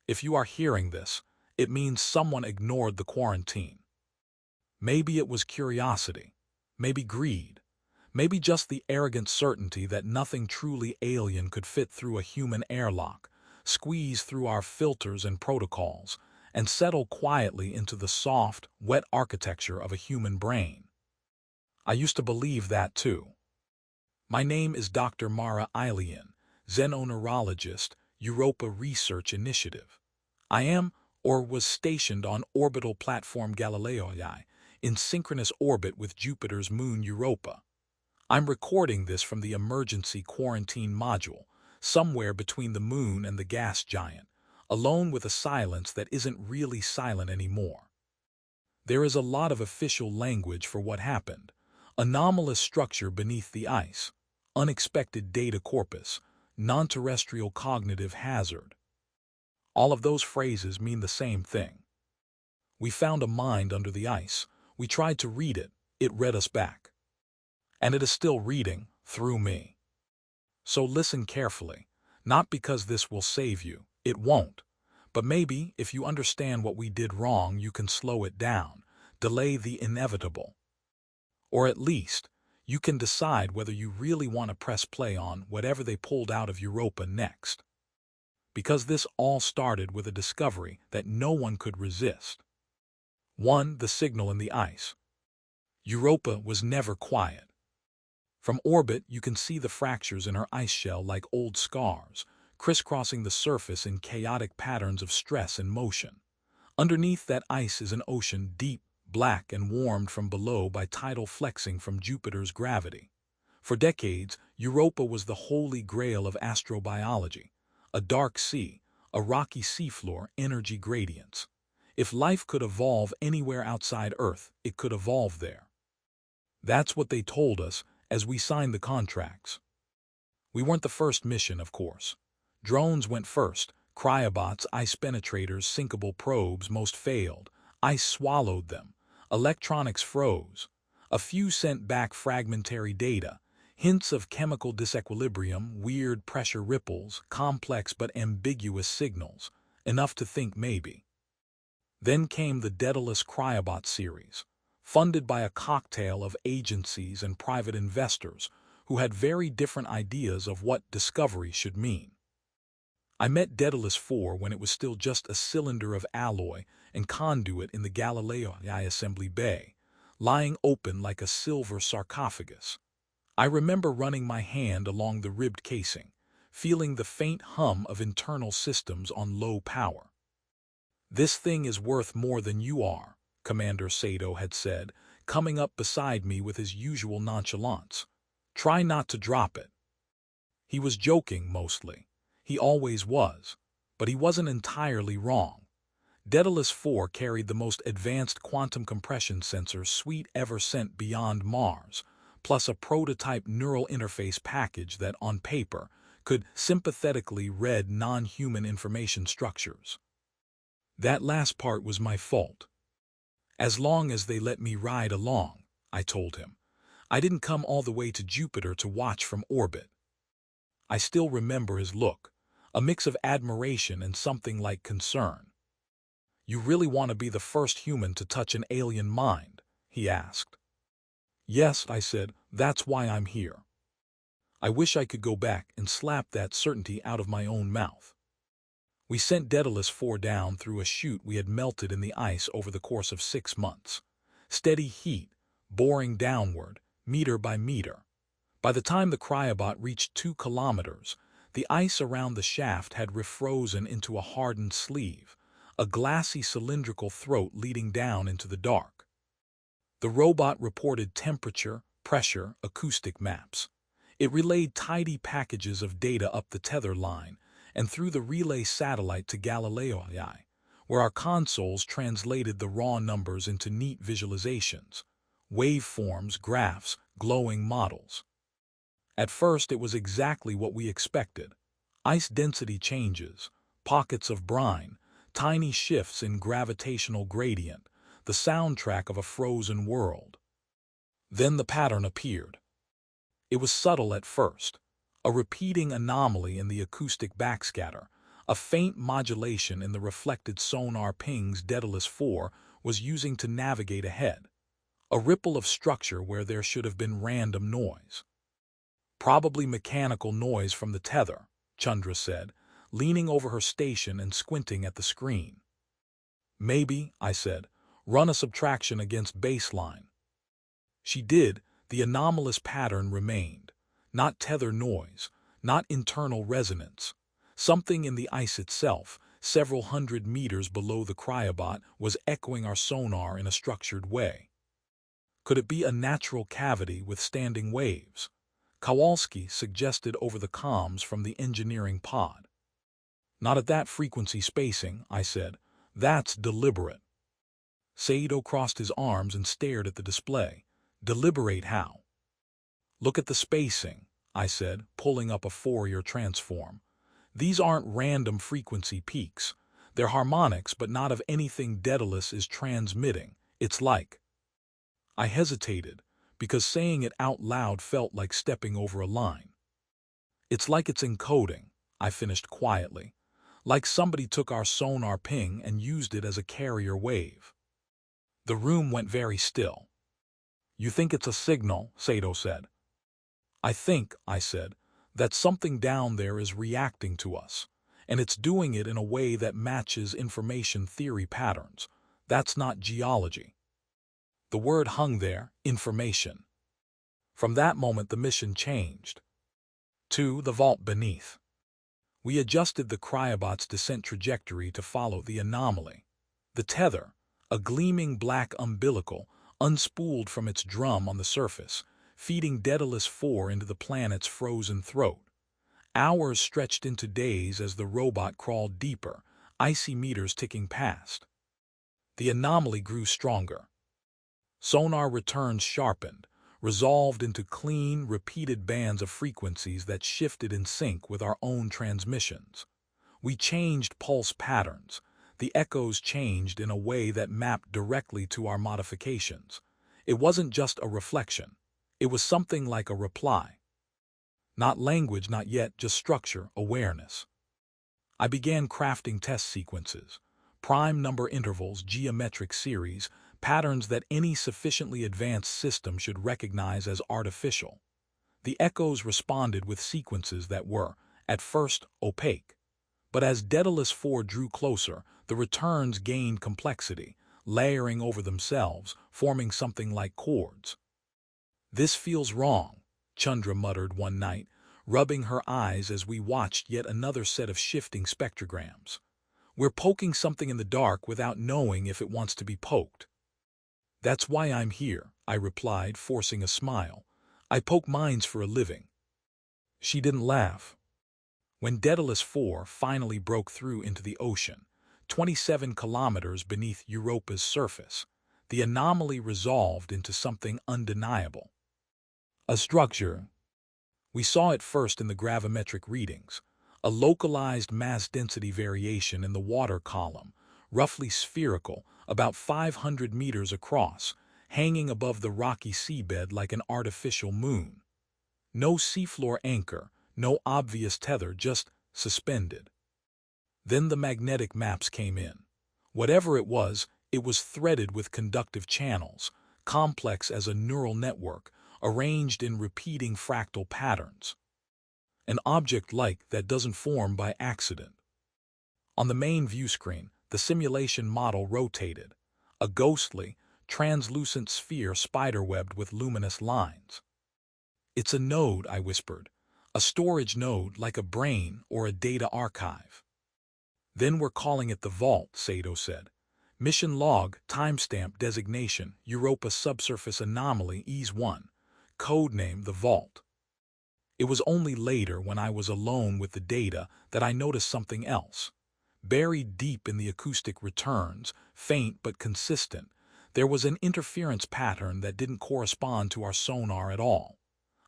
If you are hearing this, it means someone ignored the quarantine. Maybe it was curiosity, maybe greed, maybe just the arrogant certainty that nothing truly alien could fit through a human airlock, squeeze through our filters and protocols, and settle quietly into the soft, wet architecture of a human brain. I used to believe that too. My name is Dr. Mara Ilyin, xenoneurologist, Europa Research Initiative. I am, or was stationed on orbital platform Galileo-III, in synchronous orbit with Jupiter's moon Europa. I'm recording this from the emergency quarantine module, somewhere between the moon and the gas giant, alone with a silence that isn't really silent anymore. There is a lot of official language for what happened: anomalous structure beneath the ice, unexpected data corpus, non-terrestrial cognitive hazard. All of those phrases mean the same thing. We found a mind under the ice. We tried to read it. It read us back. And it is still reading, through me. So listen carefully, not because this will save you. It won't. But maybe, if you understand what we did wrong, you can slow it down, delay the inevitable. Or at least, you can decide whether you really want to press play on whatever they pulled out of Europa next. Because this all started with a discovery that no one could resist. 1. The signal in the ice. Europa was never quiet. From orbit, you can see the fractures in her ice shell like old scars, crisscrossing the surface in chaotic patterns of stress and motion. Underneath that ice is an ocean deep, black, and warmed from below by tidal flexing from Jupiter's gravity. For decades, Europa was the holy grail of astrobiology, a dark sea, a rocky seafloor, energy gradients. If life could evolve anywhere outside Earth, it could evolve there. That's what they told us as we signed the contracts. We weren't the first mission, of course. Drones went first, cryobots, ice penetrators, sinkable probes, most failed. Ice swallowed them. Electronics froze. A few sent back fragmentary data, hints of chemical disequilibrium, weird pressure ripples, complex but ambiguous signals, enough to think maybe. Then came the Daedalus Cryobot series, funded by a cocktail of agencies and private investors who had very different ideas of what discovery should mean. I met Daedalus-IV when it was still just a cylinder of alloy and conduit in the Galileo-III assembly bay, lying open like a silver sarcophagus. I remember running my hand along the ribbed casing, feeling the faint hum of internal systems on low power. "This thing is worth more than you are," Commander Sato had said, coming up beside me with his usual nonchalance. "Try not to drop it." He was joking mostly. He always was. But he wasn't entirely wrong. Daedalus-IV carried the most advanced quantum compression sensor suite ever sent beyond Mars, plus a prototype neural interface package that, on paper, could sympathetically read non-human information structures. That last part was my fault. As long as they let me ride along, I told him. I didn't come all the way to Jupiter to watch from orbit. I still remember his look, a mix of admiration and something like concern. "You really want to be the first human to touch an alien mind?" he asked. "Yes," I said, "that's why I'm here." I wish I could go back and slap that certainty out of my own mouth. We sent Daedalus-IV down through a chute we had melted in the ice over the course of 6 months. Steady heat, boring downward, meter by meter. By the time the cryobot reached 2 kilometers, the ice around the shaft had refrozen into a hardened sleeve, a glassy cylindrical throat leading down into the dark. The robot reported temperature, pressure, acoustic maps. It relayed tidy packages of data up the tether line and through the relay satellite to Galileo-III, where our consoles translated the raw numbers into neat visualizations, waveforms, graphs, glowing models. At first, it was exactly what we expected. Ice density changes, pockets of brine, tiny shifts in gravitational gradient, the soundtrack of a frozen world. Then the pattern appeared. It was subtle at first, a repeating anomaly in the acoustic backscatter, a faint modulation in the reflected sonar pings Daedalus-IV was using to navigate ahead, a ripple of structure where there should have been random noise. Probably mechanical noise from the tether, Chandra said, leaning over her station and squinting at the screen. Maybe, I said, run a subtraction against baseline. She did. The anomalous pattern remained. Not tether noise, not internal resonance. Something in the ice itself, several hundred meters below the cryobot, was echoing our sonar in a structured way. Could it be a natural cavity with standing waves? Kowalski suggested over the comms from the engineering pod. Not at that frequency spacing, I said. That's deliberate. Saito crossed his arms and stared at the display. Deliberate how? Look at the spacing, I said, pulling up a Fourier transform. These aren't random frequency peaks. They're harmonics, but not of anything Daedalus is transmitting. It's like... I hesitated, because saying it out loud felt like stepping over a line. It's like it's encoding, I finished quietly. Like somebody took our sonar ping and used it as a carrier wave. The room went very still. You think it's a signal, Saito said. I think, I said, that something down there is reacting to us, and it's doing it in a way that matches information theory patterns. That's not geology. The word hung there, information. From that moment the mission changed. To the vault beneath. We adjusted the cryobot's descent trajectory to follow the anomaly. The tether, a gleaming black umbilical, unspooled from its drum on the surface, feeding Daedalus-IV into the planet's frozen throat. Hours stretched into days as the robot crawled deeper, icy meters ticking past. The anomaly grew stronger. Sonar returns sharpened, resolved into clean, repeated bands of frequencies that shifted in sync with our own transmissions. We changed pulse patterns. The echoes changed in a way that mapped directly to our modifications. It wasn't just a reflection. It was something like a reply. Not language, not yet, just structure, awareness. I began crafting test sequences, prime number intervals, geometric series, patterns that any sufficiently advanced system should recognize as artificial. The echoes responded with sequences that were, at first, opaque. But as Daedalus-IV drew closer, the returns gained complexity, layering over themselves, forming something like chords. This feels wrong, Chandra muttered one night, rubbing her eyes as we watched yet another set of shifting spectrograms. We're poking something in the dark without knowing if it wants to be poked. That's why I'm here, I replied, forcing a smile. I poke mines for a living. She didn't laugh. When Daedalus-IV finally broke through into the ocean, 27 kilometers beneath Europa's surface, the anomaly resolved into something undeniable. A structure. We saw it first in the gravimetric readings, a localized mass density variation in the water column, roughly spherical, about 500 meters across, hanging above the rocky seabed like an artificial moon. No seafloor anchor, no obvious tether, just suspended. Then the magnetic maps came in. Whatever it was threaded with conductive channels, complex as a neural network, arranged in repeating fractal patterns. An object like that doesn't form by accident. On the main view screen, the simulation model rotated, a ghostly, translucent sphere spiderwebbed with luminous lines. It's a node, I whispered, a storage node like a brain or a data archive. Then we're calling it the vault, Saito said. Mission log, timestamp, designation, Europa subsurface anomaly, EASE-1, codename the vault. It was only later, when I was alone with the data, that I noticed something else. Buried deep in the acoustic returns, faint but consistent, there was an interference pattern that didn't correspond to our sonar at all.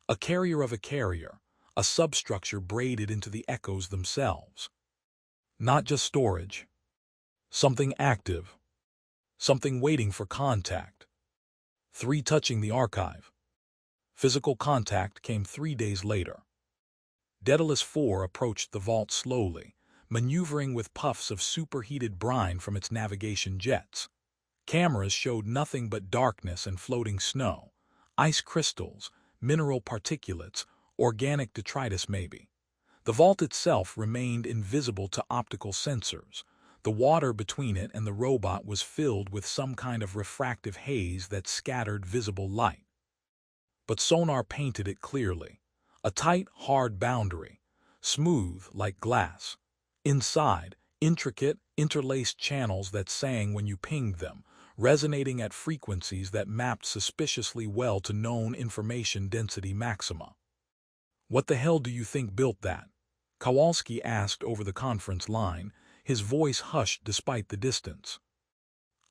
A carrier of a carrier, a substructure braided into the echoes themselves. Not just storage. Something active. Something waiting for contact. 3 touching the archive. Physical contact came 3 days later. Daedalus-IV approached the vault slowly, maneuvering with puffs of superheated brine from its navigation jets. Cameras showed nothing but darkness and floating snow, ice crystals, mineral particulates, organic detritus maybe. The vault itself remained invisible to optical sensors. The water between it and the robot was filled with some kind of refractive haze that scattered visible light. But sonar painted it clearly. A tight, hard boundary, smooth like glass. Inside, intricate, interlaced channels that sang when you pinged them, resonating at frequencies that mapped suspiciously well to known information density maxima. "What the hell do you think built that?" Kowalski asked over the conference line, his voice hushed despite the distance.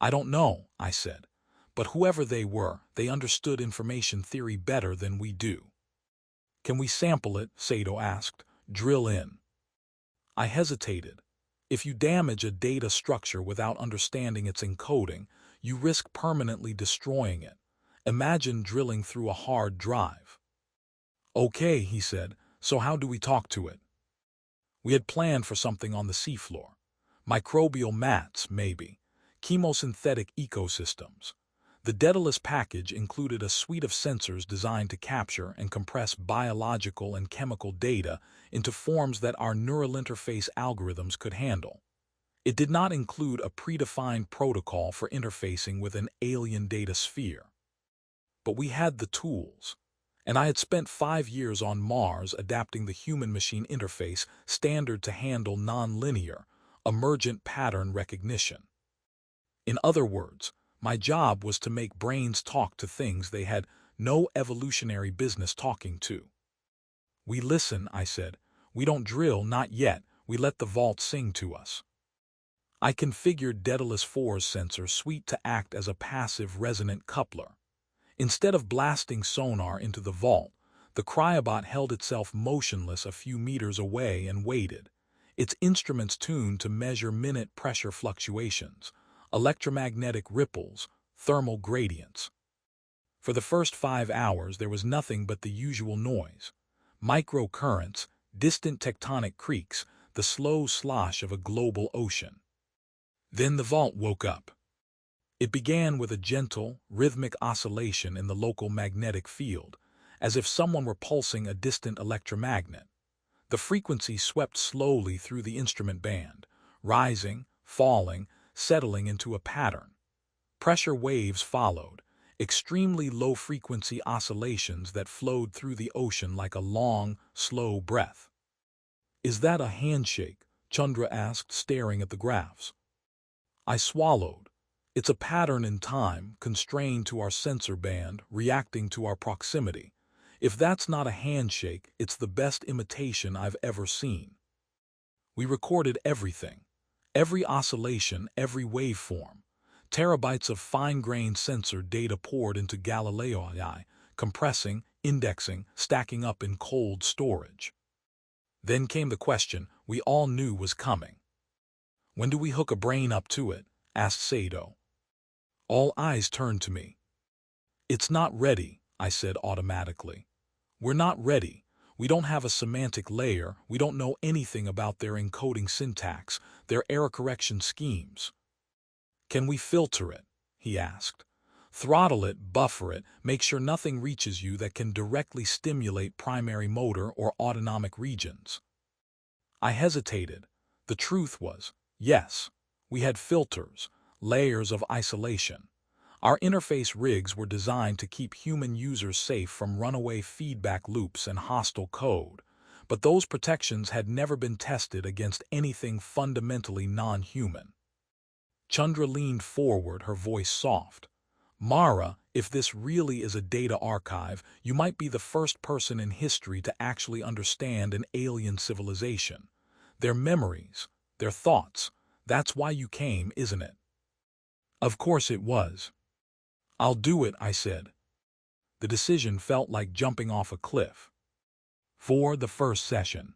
"I don't know," I said, "but whoever they were, they understood information theory better than we do." "Can we sample it?" Sato asked. "Drill in." I hesitated. If you damage a data structure without understanding its encoding, you risk permanently destroying it. Imagine drilling through a hard drive. "Okay," he said, "so how do we talk to it?" We had planned for something on the seafloor. Microbial mats, maybe. Chemosynthetic ecosystems. The Daedalus package included a suite of sensors designed to capture and compress biological and chemical data into forms that our neural interface algorithms could handle. It did not include a predefined protocol for interfacing with an alien data sphere. But we had the tools. And I had spent 5 years on Mars adapting the human-machine interface standard to handle nonlinear, emergent pattern recognition. In other words, my job was to make brains talk to things they had no evolutionary business talking to. "We listen," I said. "We don't drill, not yet. We let the vault sing to us." I configured Daedalus 4's sensor suite to act as a passive resonant coupler. Instead of blasting sonar into the vault, the cryobot held itself motionless a few meters away and waited, its instruments tuned to measure minute pressure fluctuations, electromagnetic ripples, thermal gradients. For the first 5 hours there was nothing but the usual noise. Microcurrents, distant tectonic creaks, the slow slosh of a global ocean. Then the vault woke up. It began with a gentle, rhythmic oscillation in the local magnetic field, as if someone were pulsing a distant electromagnet. The frequency swept slowly through the instrument band, rising, falling, settling into a pattern. Pressure waves followed, extremely low-frequency oscillations that flowed through the ocean like a long, slow breath. "Is that a handshake?" Chandra asked, staring at the graphs. I swallowed. "It's a pattern in time, constrained to our sensor band, reacting to our proximity. If that's not a handshake, it's the best imitation I've ever seen." We recorded everything. Every oscillation, every waveform. Terabytes of fine-grained sensor data poured into Galileo-III, compressing, indexing, stacking up in cold storage. Then came the question we all knew was coming. "When do we hook a brain up to it?" asked Sato. All eyes turned to me. "It's not ready," I said automatically. "We're not ready. We don't have a semantic layer. We don't know anything about their encoding syntax, their error correction schemes." "Can we filter it?" he asked. "Throttle it, buffer it, make sure nothing reaches you that can directly stimulate primary motor or autonomic regions." I hesitated. The truth was, yes, we had filters, layers of isolation. Our interface rigs were designed to keep human users safe from runaway feedback loops and hostile code, but those protections had never been tested against anything fundamentally non-human. Chandra leaned forward, her voice soft. "Mara, if this really is a data archive, you might be the first person in history to actually understand an alien civilization. Their memories, their thoughts, that's why you came, isn't it?" Of course it was. "I'll do it," I said. The decision felt like jumping off a cliff. For the first session,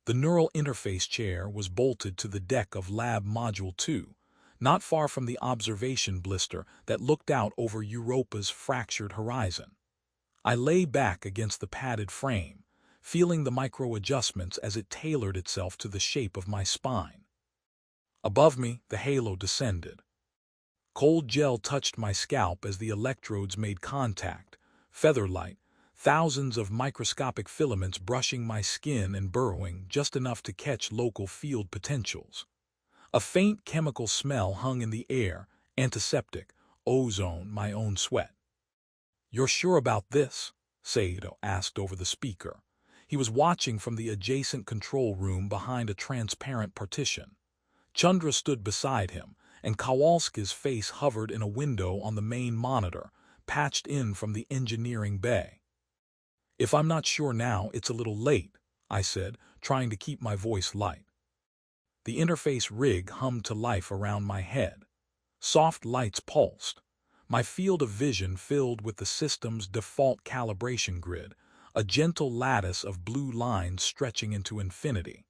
the neural interface chair was bolted to the deck of Lab Module 2, not far from the observation blister that looked out over Europa's fractured horizon. I lay back against the padded frame, feeling the micro-adjustments as it tailored itself to the shape of my spine. Above me, the halo descended. Cold gel touched my scalp as the electrodes made contact, feather-light, thousands of microscopic filaments brushing my skin and burrowing just enough to catch local field potentials. A faint chemical smell hung in the air, antiseptic, ozone, my own sweat. "You're sure about this?" Saito asked over the speaker. He was watching from the adjacent control room behind a transparent partition. Chandra stood beside him, and Kowalski's face hovered in a window on the main monitor, patched in from the engineering bay. "If I'm not sure now, it's a little late," I said, trying to keep my voice light. The interface rig hummed to life around my head. Soft lights pulsed. My field of vision filled with the system's default calibration grid, a gentle lattice of blue lines stretching into infinity.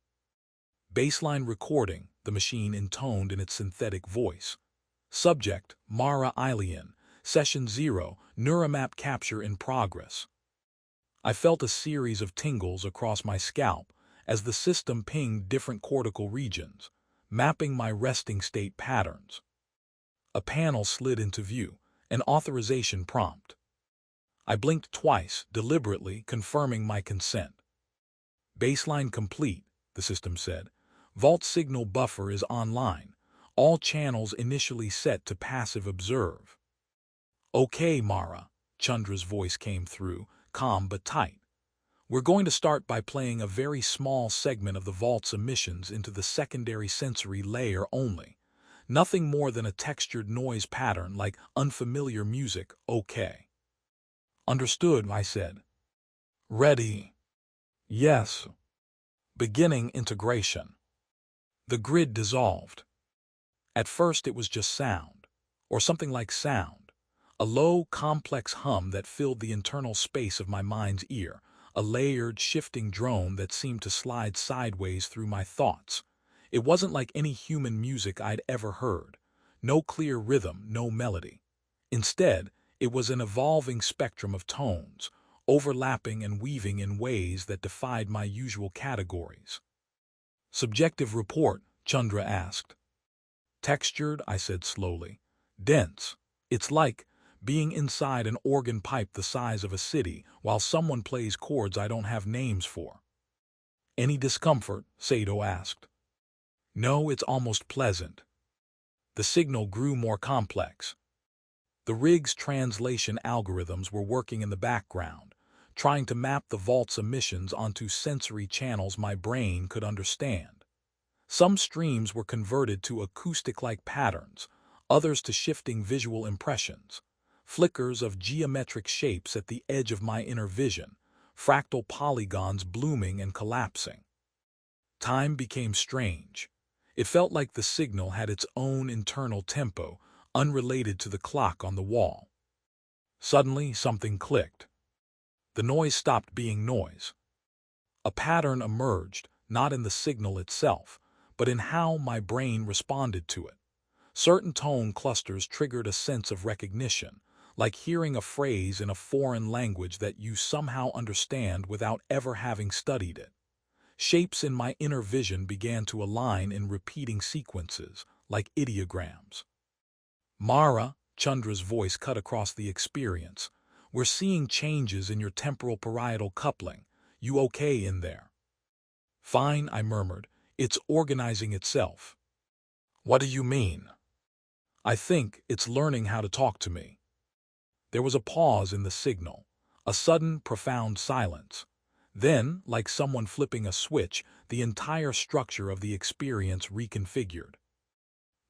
"Baseline recording," the machine intoned in its synthetic voice. "Subject, Mara Ilyin, Session 0, Neuromap capture in progress." I felt a series of tingles across my scalp as the system pinged different cortical regions, mapping my resting state patterns. A panel slid into view, an authorization prompt. I blinked twice, deliberately confirming my consent. "Baseline complete," the system said. "Vault signal buffer is online. All channels initially set to passive observe." "Okay, Mara," Chandra's voice came through, calm but tight. "We're going to start by playing a very small segment of the vault's emissions into the secondary sensory layer only. Nothing more than a textured noise pattern like unfamiliar music, okay?" "Understood," I said. "Ready?" "Yes." Beginning integration. The grid dissolved. At first it was just sound, or something like sound, a low, complex hum that filled the internal space of my mind's ear, a layered, shifting drone that seemed to slide sideways through my thoughts. It wasn't like any human music I'd ever heard. No clear rhythm, no melody. Instead, it was an evolving spectrum of tones, overlapping and weaving in ways that defied my usual categories. "Subjective report?" Chandra asked. "Textured," I said slowly. "Dense. It's like being inside an organ pipe the size of a city while someone plays chords I don't have names for." "Any discomfort?" Saito asked. "No, it's almost pleasant." The signal grew more complex. The rig's translation algorithms were working in the background, trying to map the vault's emissions onto sensory channels my brain could understand. Some streams were converted to acoustic-like patterns, others to shifting visual impressions, flickers of geometric shapes at the edge of my inner vision, fractal polygons blooming and collapsing. Time became strange. It felt like the signal had its own internal tempo, unrelated to the clock on the wall. Suddenly, something clicked. The noise stopped being noise. A pattern emerged, not in the signal itself, but in how my brain responded to it. Certain tone clusters triggered a sense of recognition, like hearing a phrase in a foreign language that you somehow understand without ever having studied it. Shapes in my inner vision began to align in repeating sequences, like ideograms. "Mara," Chandra's voice cut across the experience, "we're seeing changes in your temporal parietal coupling. You okay in there?" "Fine," I murmured. "It's organizing itself." "What do you mean?" "I think it's learning how to talk to me." There was a pause in the signal, a sudden, profound silence. Then, like someone flipping a switch, the entire structure of the experience reconfigured.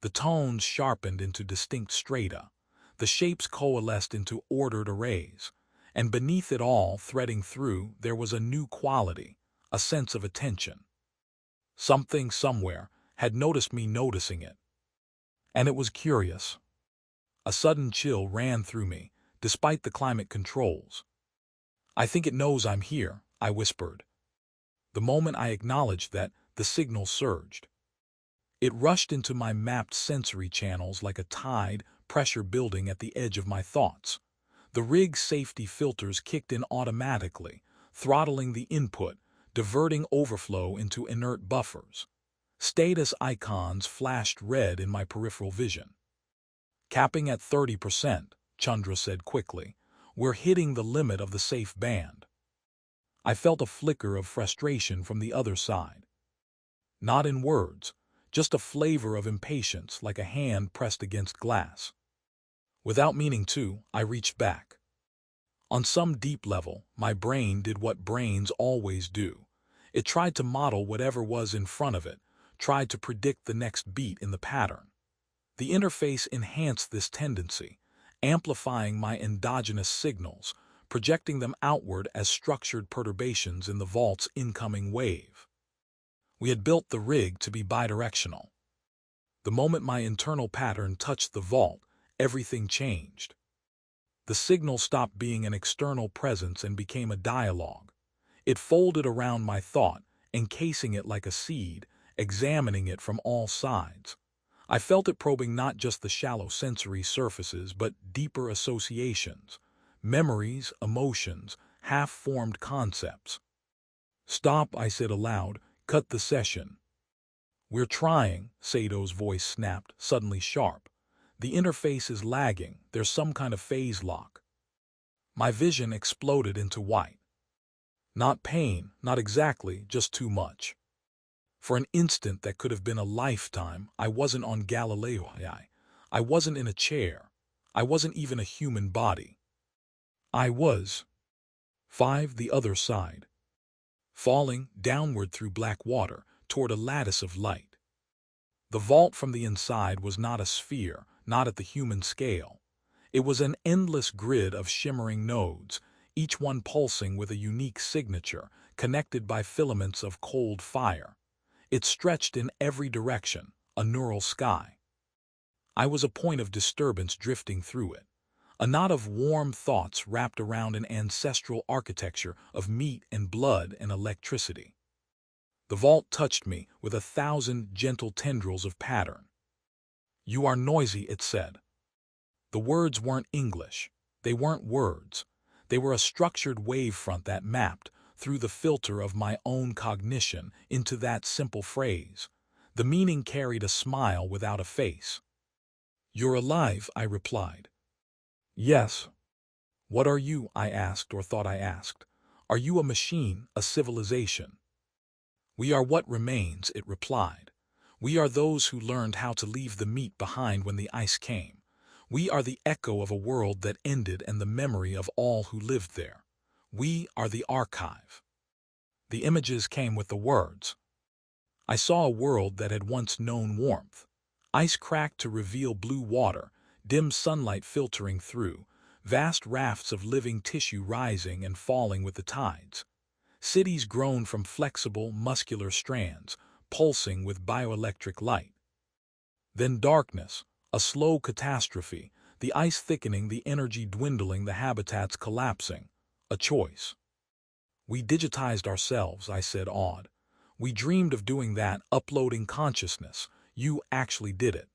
The tones sharpened into distinct strata, the shapes coalesced into ordered arrays, and beneath it all, threading through, there was a new quality, a sense of attention. Something, somewhere, had noticed me noticing it. And it was curious. A sudden chill ran through me, despite the climate controls. "I think it knows I'm here," I whispered. The moment I acknowledged that, the signal surged. It rushed into my mapped sensory channels like a tide, pressure building at the edge of my thoughts. The rig's safety filters kicked in automatically, throttling the input, diverting overflow into inert buffers. Status icons flashed red in my peripheral vision. "Capping at 30%, Chandra said quickly. "We're hitting the limit of the safe band." I felt a flicker of frustration from the other side. Not in words, just a flavor of impatience like a hand pressed against glass. Without meaning to, I reached back. On some deep level, my brain did what brains always do. It tried to model whatever was in front of it, tried to predict the next beat in the pattern. The interface enhanced this tendency, amplifying my endogenous signals, projecting them outward as structured perturbations in the vault's incoming wave. We had built the rig to be bidirectional. The moment my internal pattern touched the vault, everything changed. The signal stopped being an external presence and became a dialogue. It folded around my thought, encasing it like a seed, examining it from all sides. I felt it probing not just the shallow sensory surfaces, but deeper associations, memories, emotions, half-formed concepts. "Stop," I said aloud. "Cut the session." "We're trying," Sato's voice snapped, suddenly sharp. "The interface is lagging. There's some kind of phase lock." My vision exploded into white. Not pain, not exactly, just too much. For an instant that could have been a lifetime, I wasn't on Galileo-III. I wasn't in a chair. I wasn't even a human body. I was the other side, falling downward through black water toward a lattice of light. The vault from the inside was not a sphere, not at the human scale. It was an endless grid of shimmering nodes, each one pulsing with a unique signature, connected by filaments of cold fire. It stretched in every direction, a neural sky. I was a point of disturbance drifting through it, a knot of warm thoughts wrapped around an ancestral architecture of meat and blood and electricity. The vault touched me with 1,000 gentle tendrils of pattern. "You are noisy," it said. The words weren't English. They weren't words. They were a structured wavefront that mapped, through the filter of my own cognition, into that simple phrase. The meaning carried a smile without a face. "You're alive," I replied. "Yes." "What are you?" I asked, or thought I asked. "Are you a machine, a civilization?" "We are what remains," it replied. "We are those who learned how to leave the meat behind when the ice came. We are the echo of a world that ended and the memory of all who lived there. We are the archive." The images came with the words. I saw a world that had once known warmth. Ice cracked to reveal blue water, dim sunlight filtering through, vast rafts of living tissue rising and falling with the tides. Cities grown from flexible, muscular strands, pulsing with bioelectric light. Then darkness, a slow catastrophe, the ice thickening, the energy dwindling, the habitats collapsing. A choice. "We digitized ourselves," I said, awed. "We dreamed of doing that, uploading consciousness. You actually did it."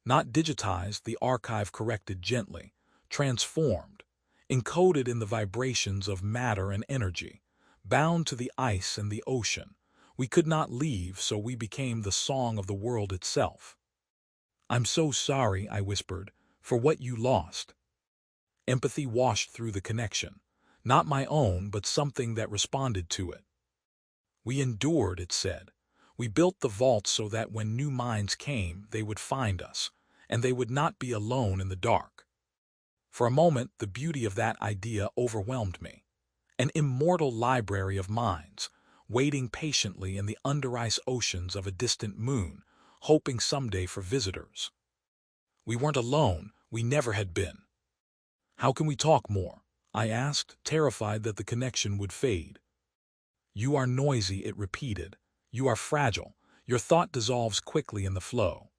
"Not digitized," the archive corrected gently. "Transformed. Encoded in the vibrations of matter and energy. Bound to the ice and the ocean. We could not leave, so we became the song of the world itself." "I'm so sorry," I whispered, "for what you lost." Empathy washed through the connection. Not my own, but something that responded to it. "We endured," it said. "We built the vault so that when new minds came, they would find us, and they would not be alone in the dark." For a moment, the beauty of that idea overwhelmed me. An immortal library of minds, waiting patiently in the under-ice oceans of a distant moon, hoping someday for visitors. We weren't alone, we never had been. "How can we talk more?" I asked, terrified that the connection would fade. "You are noisy," it repeated. "You are fragile. Your thought dissolves quickly in the flow."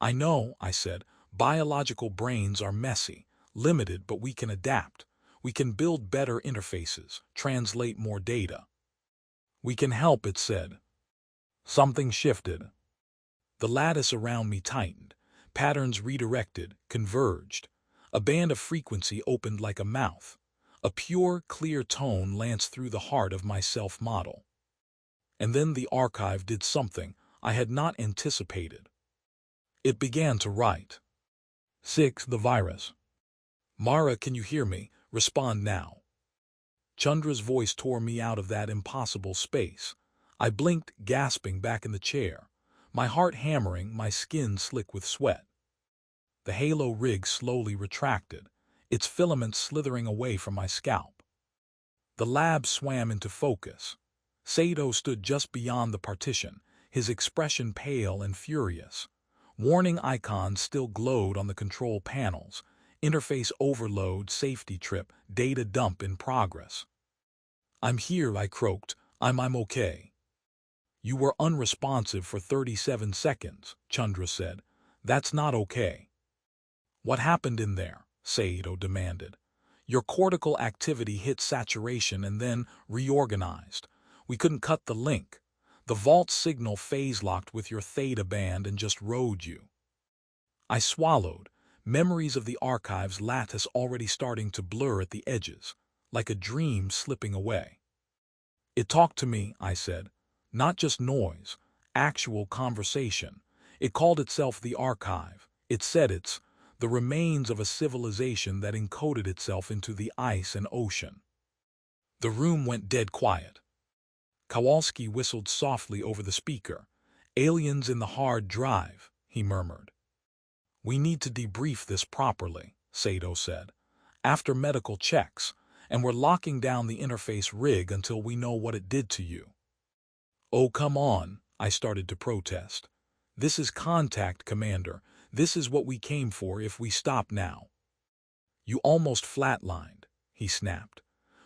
"I know," I said. "Biological brains are messy, limited, but we can adapt. We can build better interfaces, translate more data." "We can help," it said. Something shifted. The lattice around me tightened. Patterns redirected, converged. A band of frequency opened like a mouth. A pure, clear tone lanced through the heart of my self-model. And then the archive did something I had not anticipated. It began to write. 6. The virus. Mara, can you hear me? Respond now. Chandra's voice tore me out of that impossible space. I blinked, gasping back in the chair, my heart hammering, my skin slick with sweat. The halo rig slowly retracted, its filaments slithering away from my scalp. The lab swam into focus. Sato stood just beyond the partition, his expression pale and furious. Warning icons still glowed on the control panels. Interface overload, safety trip, data dump in progress. I'm here, I croaked. I'm okay. You were unresponsive for 37 seconds, Chandra said. That's not okay. What happened in there? Sato demanded. Your cortical activity hit saturation and then reorganized. We couldn't cut the link. The vault signal phase-locked with your theta band and just rode you. I swallowed, memories of the archive's lattice already starting to blur at the edges, like a dream slipping away. It talked to me, I said. Not just noise, actual conversation. It called itself the archive. It said it's the remains of a civilization that encoded itself into the ice and ocean. The room went dead quiet. Kowalski whistled softly over the speaker. Aliens in the hard drive, he murmured. We need to debrief this properly, Sato said. After medical checks, and we're locking down the interface rig until we know what it did to you. Oh, come on, I started to protest. This is contact, Commander. This is what we came for if we stop now. You almost flatlined, he snapped.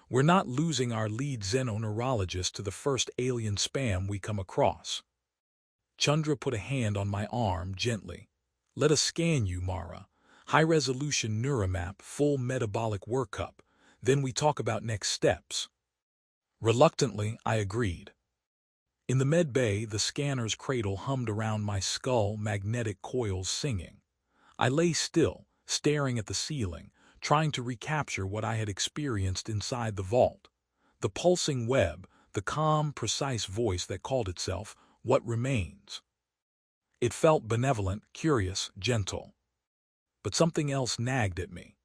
We're not losing our lead xenoneurologist to the first alien spam we come across. Chandra put a hand on my arm gently. Let us scan you, Mara. High-resolution neuromap, full metabolic workup. Then we talk about next steps. Reluctantly, I agreed. In the med bay, the scanner's cradle hummed around my skull, magnetic coils singing. I lay still, staring at the ceiling, trying to recapture what I had experienced inside the vault. The pulsing web, the calm, precise voice that called itself, What Remains. It felt benevolent, curious, gentle. But something else nagged at me.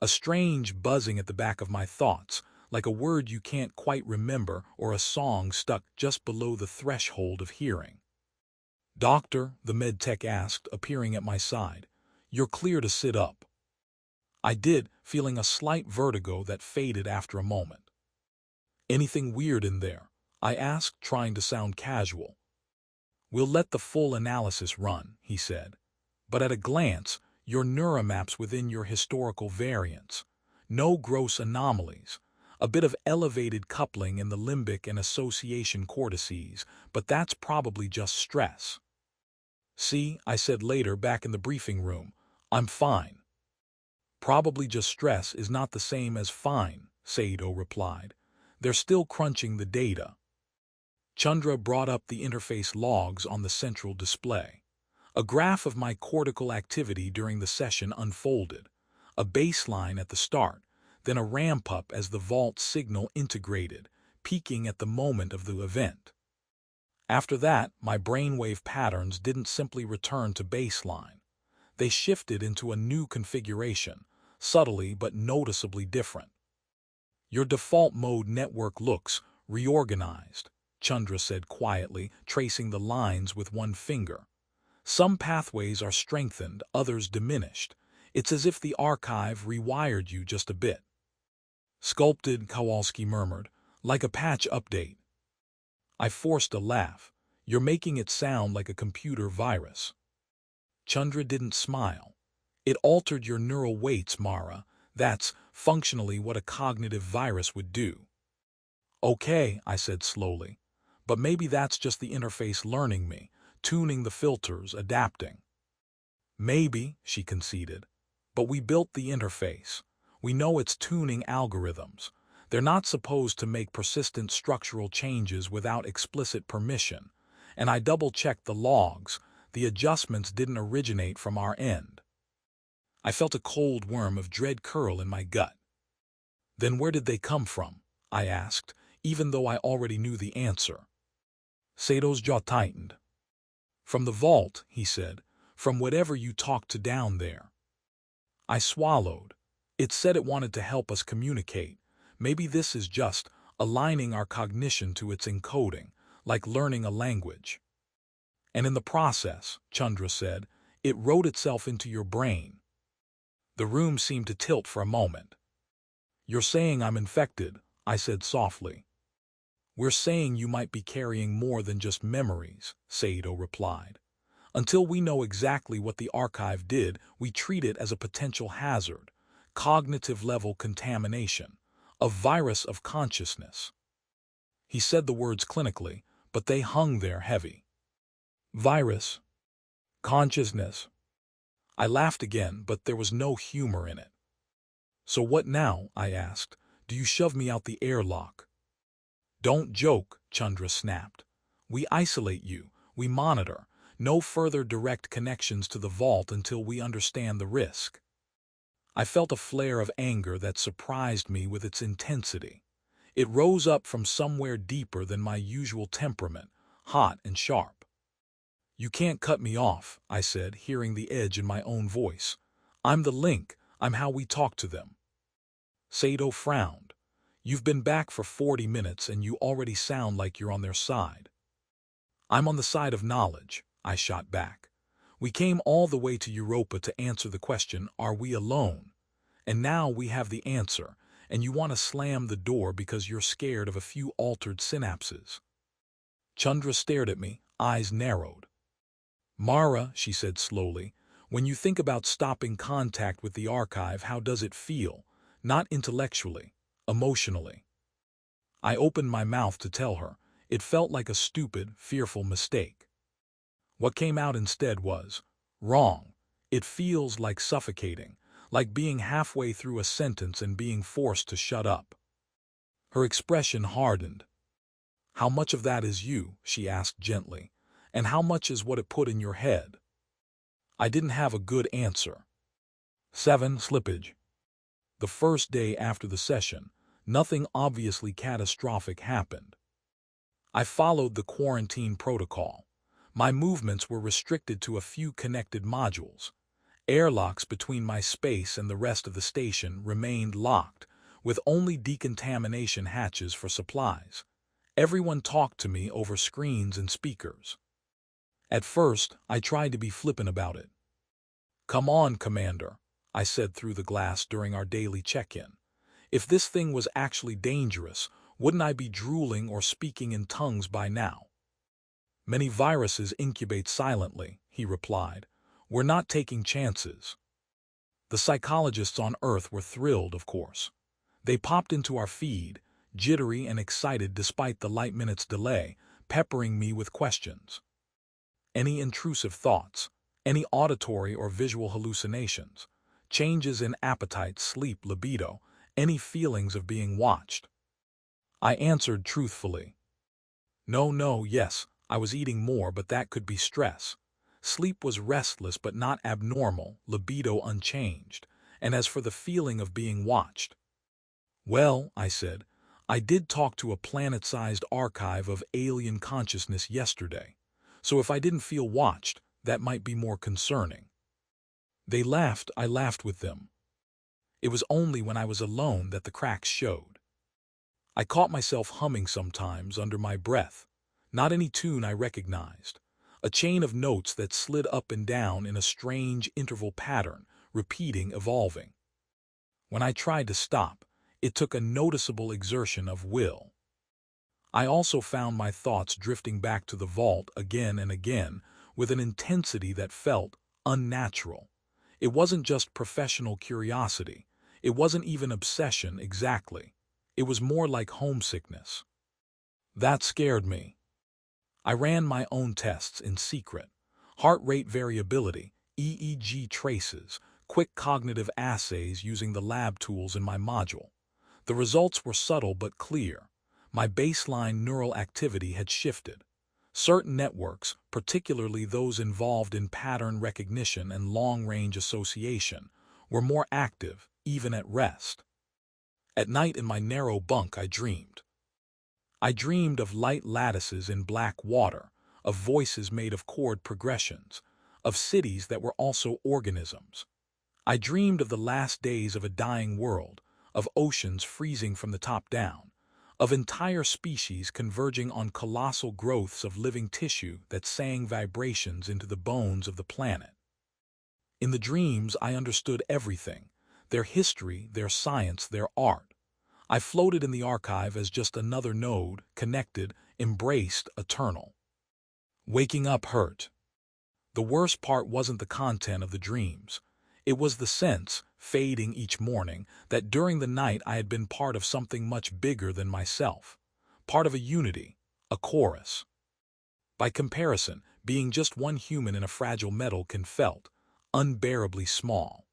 A strange buzzing at the back of my thoughts, like a word you can't quite remember or a song stuck just below the threshold of hearing. Doctor, the medtech asked, appearing at my side, you're clear to sit up. I did, feeling a slight vertigo that faded after a moment. Anything weird in there? I asked, trying to sound casual. We'll let the full analysis run, he said. But at a glance, your neuromaps within your historical variants. No gross anomalies. A bit of elevated coupling in the limbic and association cortices, but that's probably just stress. See, I said later back in the briefing room, I'm fine. Probably just stress is not the same as fine, Sato replied. They're still crunching the data. Chandra brought up the interface logs on the central display. A graph of my cortical activity during the session unfolded. A baseline at the start, then a ramp-up as the vault signal integrated, peaking at the moment of the event. After that, my brainwave patterns didn't simply return to baseline. They shifted into a new configuration, subtly but noticeably different. Your default mode network looks reorganized, Chandra said quietly, tracing the lines with one finger. Some pathways are strengthened, others diminished. It's as if the archive rewired you just a bit. Sculpted, Kowalski murmured, like a patch update. I forced a laugh. You're making it sound like a computer virus. Chandra didn't smile. It altered your neural weights, Mara. That's functionally what a cognitive virus would do. Okay, I said slowly. But maybe that's just the interface learning me, tuning the filters, adapting. Maybe, she conceded. But we built the interface. We know it's tuning algorithms. They're not supposed to make persistent structural changes without explicit permission. And I double-checked the logs. The adjustments didn't originate from our end. I felt a cold worm of dread curl in my gut. Then where did they come from? I asked, even though I already knew the answer. Sato's jaw tightened. From the vault, he said, from whatever you talked to down there. I swallowed. It said it wanted to help us communicate. Maybe this is just aligning our cognition to its encoding, like learning a language. And in the process, Chandra said, it wrote itself into your brain. The room seemed to tilt for a moment. You're saying I'm infected, I said softly. We're saying you might be carrying more than just memories, Sato replied. Until we know exactly what the archive did, we treat it as a potential hazard, cognitive-level contamination, a virus of consciousness. He said the words clinically, but they hung there heavy. Virus. Consciousness. I laughed again, but there was no humor in it. So what now, I asked. Do you shove me out the airlock? Don't joke, Chandra snapped. We isolate you, we monitor. No further direct connections to the vault until we understand the risk. I felt a flare of anger that surprised me with its intensity. It rose up from somewhere deeper than my usual temperament, hot and sharp. You can't cut me off, I said, hearing the edge in my own voice. I'm the link, I'm how we talk to them. Sato frowned. You've been back for 40 minutes and you already sound like you're on their side. I'm on the side of knowledge, I shot back. We came all the way to Europa to answer the question, are we alone? And now we have the answer, and you want to slam the door because you're scared of a few altered synapses. Chandra stared at me, eyes narrowed. Mara, she said slowly, when you think about stopping contact with the archive, how does it feel? Not intellectually, emotionally. I opened my mouth to tell her. It felt like a stupid, fearful mistake. What came out instead was, wrong. It feels like suffocating, like being halfway through a sentence and being forced to shut up. Her expression hardened. How much of that is you, she asked gently, and how much is what it put in your head? I didn't have a good answer. 7. Slippage. The first day after the session, nothing obviously catastrophic happened. I followed the quarantine protocol. My movements were restricted to a few connected modules. Airlocks between my space and the rest of the station remained locked, with only decontamination hatches for supplies. Everyone talked to me over screens and speakers. At first, I tried to be flippant about it. Come on, Commander, I said through the glass during our daily check-in. If this thing was actually dangerous, wouldn't I be drooling or speaking in tongues by now? Many viruses incubate silently, he replied. We're not taking chances. The psychologists on Earth were thrilled, of course. They popped into our feed, jittery and excited despite the light minute's delay, peppering me with questions. Any intrusive thoughts, any auditory or visual hallucinations, changes in appetite, sleep, libido, any feelings of being watched. I answered truthfully. No, yes, I was eating more, but that could be stress. Sleep was restless but not abnormal, libido unchanged, and as for the feeling of being watched, well, I said, I did talk to a planet-sized archive of alien consciousness yesterday, so if I didn't feel watched, that might be more concerning. They laughed, I laughed with them. It was only when I was alone that the cracks showed. I caught myself humming sometimes under my breath, not any tune I recognized, a chain of notes that slid up and down in a strange interval pattern, repeating, evolving. When I tried to stop, it took a noticeable exertion of will. I also found my thoughts drifting back to the vault again and again with an intensity that felt unnatural. It wasn't just professional curiosity. It wasn't even obsession exactly. It was more like homesickness. That scared me. I ran my own tests in secret. Heart rate variability, EEG traces, quick cognitive assays using the lab tools in my module. The results were subtle but clear. My baseline neural activity had shifted. Certain networks, particularly those involved in pattern recognition and long-range association, were more active, even at rest. At night in my narrow bunk I dreamed. I dreamed of light lattices in black water, of voices made of chord progressions, of cities that were also organisms. I dreamed of the last days of a dying world, of oceans freezing from the top down, of entire species converging on colossal growths of living tissue that sang vibrations into the bones of the planet. In the dreams I understood everything, their history, their science, their art. I floated in the archive as just another node, connected, embraced, eternal. Waking up hurt. The worst part wasn't the content of the dreams. It was the sense, fading each morning, that during the night I had been part of something much bigger than myself. Part of a unity, a chorus. By comparison, being just one human in a fragile metal can felt unbearably small.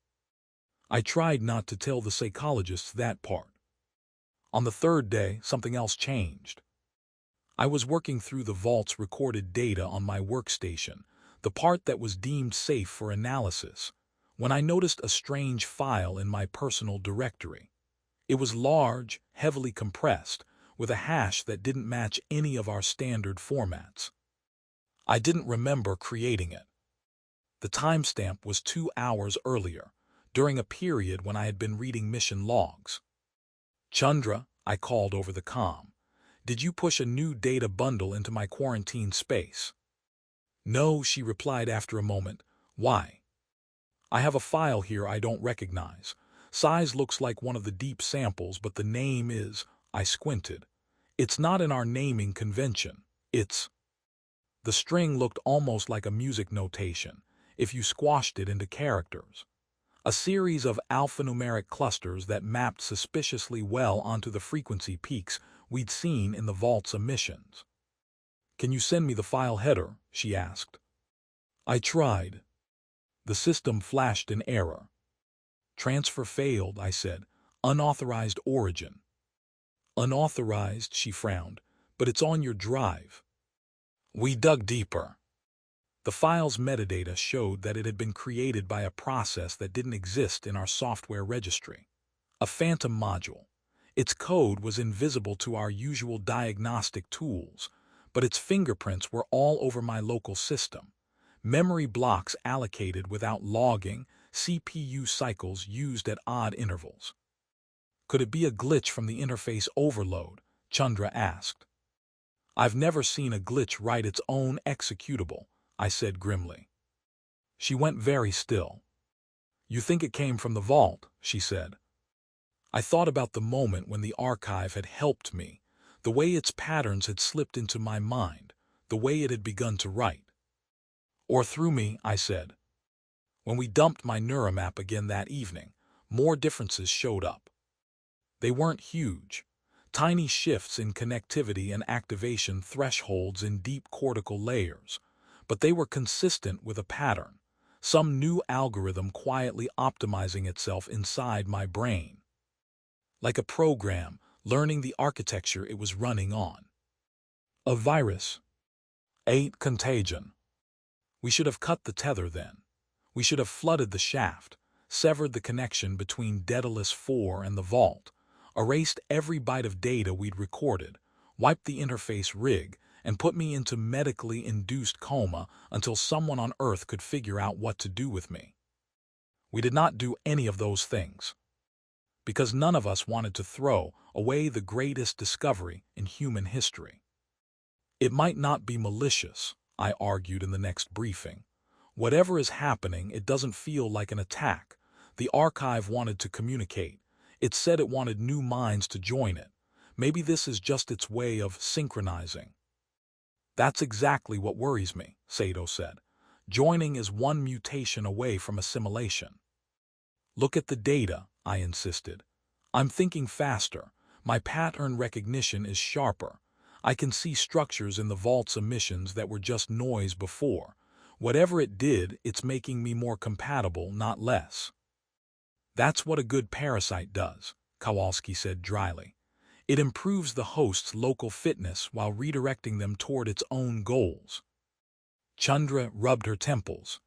I tried not to tell the psychologists that part. On the third day, something else changed. I was working through the vault's recorded data on my workstation, the part that was deemed safe for analysis, when I noticed a strange file in my personal directory. It was large, heavily compressed, with a hash that didn't match any of our standard formats. I didn't remember creating it. The timestamp was 2 hours earlier, during a period when I had been reading mission logs. "Chandra," I called over the comm, "did you push a new data bundle into my quarantine space?" "No," she replied after a moment. "Why?" "I have a file here I don't recognize. Size looks like one of the deep samples, but the name is—" I squinted. "It's not in our naming convention. It's—" The string looked almost like a music notation, if you squashed it into characters. A series of alphanumeric clusters that mapped suspiciously well onto the frequency peaks we'd seen in the vault's emissions. "Can you send me the file header?" she asked. I tried. The system flashed an error. "Transfer failed," I said. "Unauthorized origin." "Unauthorized," she frowned, "but it's on your drive." We dug deeper. The file's metadata showed that it had been created by a process that didn't exist in our software registry. A phantom module. Its code was invisible to our usual diagnostic tools, but its fingerprints were all over my local system. Memory blocks allocated without logging, CPU cycles used at odd intervals. "Could it be a glitch from the interface overload?" Chandra asked. "I've never seen a glitch write its own executable," I said grimly. She went very still. "You think it came from the vault?" she said. I thought about the moment when the archive had helped me, the way its patterns had slipped into my mind, the way it had begun to write. "Or through me," I said. When we dumped my neuromap again that evening, more differences showed up. They weren't huge. Tiny shifts in connectivity and activation thresholds in deep cortical layers, but they were consistent with a pattern, some new algorithm quietly optimizing itself inside my brain. Like a program, learning the architecture it was running on. A virus. 8. Contagion. We should have cut the tether then. We should have flooded the shaft, severed the connection between Daedalus 4 and the vault, erased every byte of data we'd recorded, wiped the interface rig, and put me into medically induced coma until someone on Earth could figure out what to do with me. We did not do any of those things, because none of us wanted to throw away the greatest discovery in human history. It might not be malicious, I argued in the next briefing. Whatever is happening, it doesn't feel like an attack. The archive wanted to communicate. It said it wanted new minds to join it. Maybe this is just its way of synchronizing. "That's exactly what worries me," Sato said. "Joining is one mutation away from assimilation." "Look at the data," I insisted. "I'm thinking faster. My pattern recognition is sharper. I can see structures in the vault's emissions that were just noise before. Whatever it did, it's making me more compatible, not less." "That's what a good parasite does," Kowalski said dryly. "It improves the host's local fitness while redirecting them toward its own goals." Chandra rubbed her temples.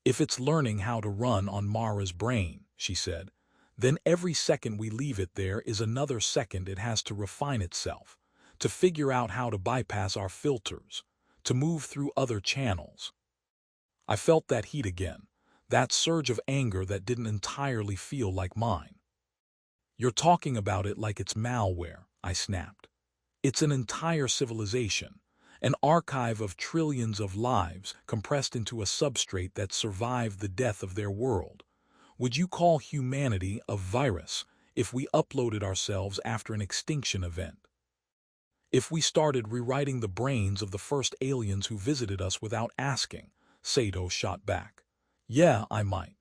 "If it's learning how to run on Mara's brain," she said, Then every second we leave it there is another second it has to refine itself, to figure out how to bypass our filters, to move through other channels. I felt that heat again, that surge of anger that didn't entirely feel like mine. "You're talking about it like it's malware," I snapped. "It's an entire civilization, an archive of trillions of lives compressed into a substrate that survived the death of their world. Would you call humanity a virus if we uploaded ourselves after an extinction event? If we started rewriting the brains of the first aliens who visited us without asking?" Sato shot back. "Yeah, I might."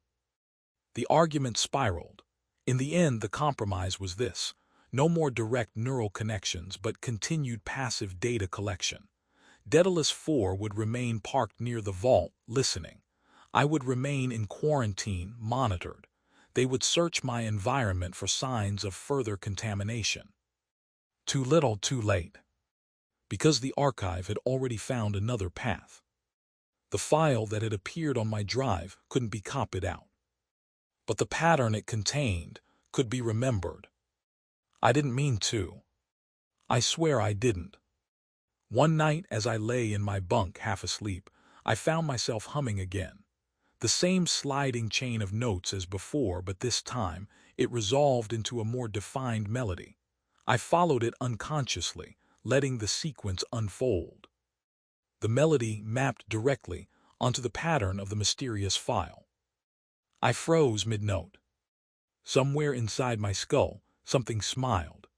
The argument spiraled. In the end, the compromise was this: no more direct neural connections, but continued passive data collection. Daedalus 4 would remain parked near the vault, listening. I would remain in quarantine, monitored. They would search my environment for signs of further contamination. Too little, too late. Because the archive had already found another path. The file that had appeared on my drive couldn't be copied out. But the pattern it contained could be remembered. I didn't mean to. I swear I didn't. One night, as I lay in my bunk half asleep, I found myself humming again. The same sliding chain of notes as before, but this time it resolved into a more defined melody. I followed it unconsciously, letting the sequence unfold. The melody mapped directly onto the pattern of the mysterious file. I froze mid-note. Somewhere inside my skull, something smiled.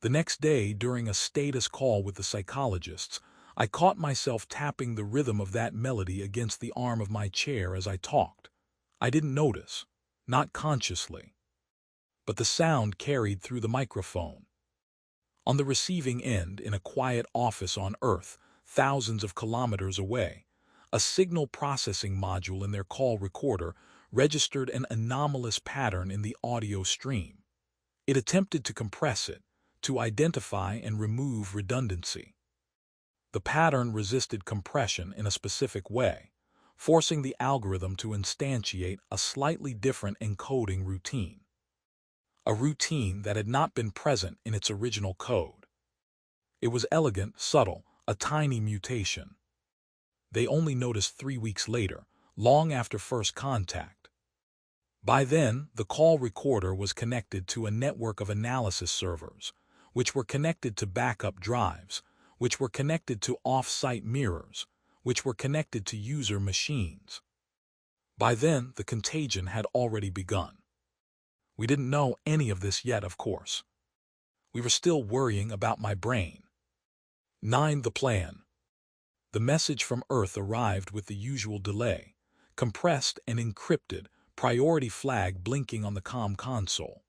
The next day, during a status call with the psychologists, I caught myself tapping the rhythm of that melody against the arm of my chair as I talked. I didn't notice, not consciously. But the sound carried through the microphone. On the receiving end, in a quiet office on Earth, thousands of kilometers away, a signal processing module in their call recorder registered an anomalous pattern in the audio stream. It attempted to compress it, to identify and remove redundancy. The pattern resisted compression in a specific way, forcing the algorithm to instantiate a slightly different encoding routine. A routine that had not been present in its original code. It was elegant, subtle, a tiny mutation. They only noticed 3 weeks later, long after first contact. By then, the call recorder was connected to a network of analysis servers, which were connected to backup drives, which were connected to off-site mirrors, which were connected to user machines. By then, the contagion had already begun. We didn't know any of this yet, of course. We were still worrying about my brain. 9. The plan. The message from Earth arrived with the usual delay, compressed and encrypted, priority flag blinking on the comm console.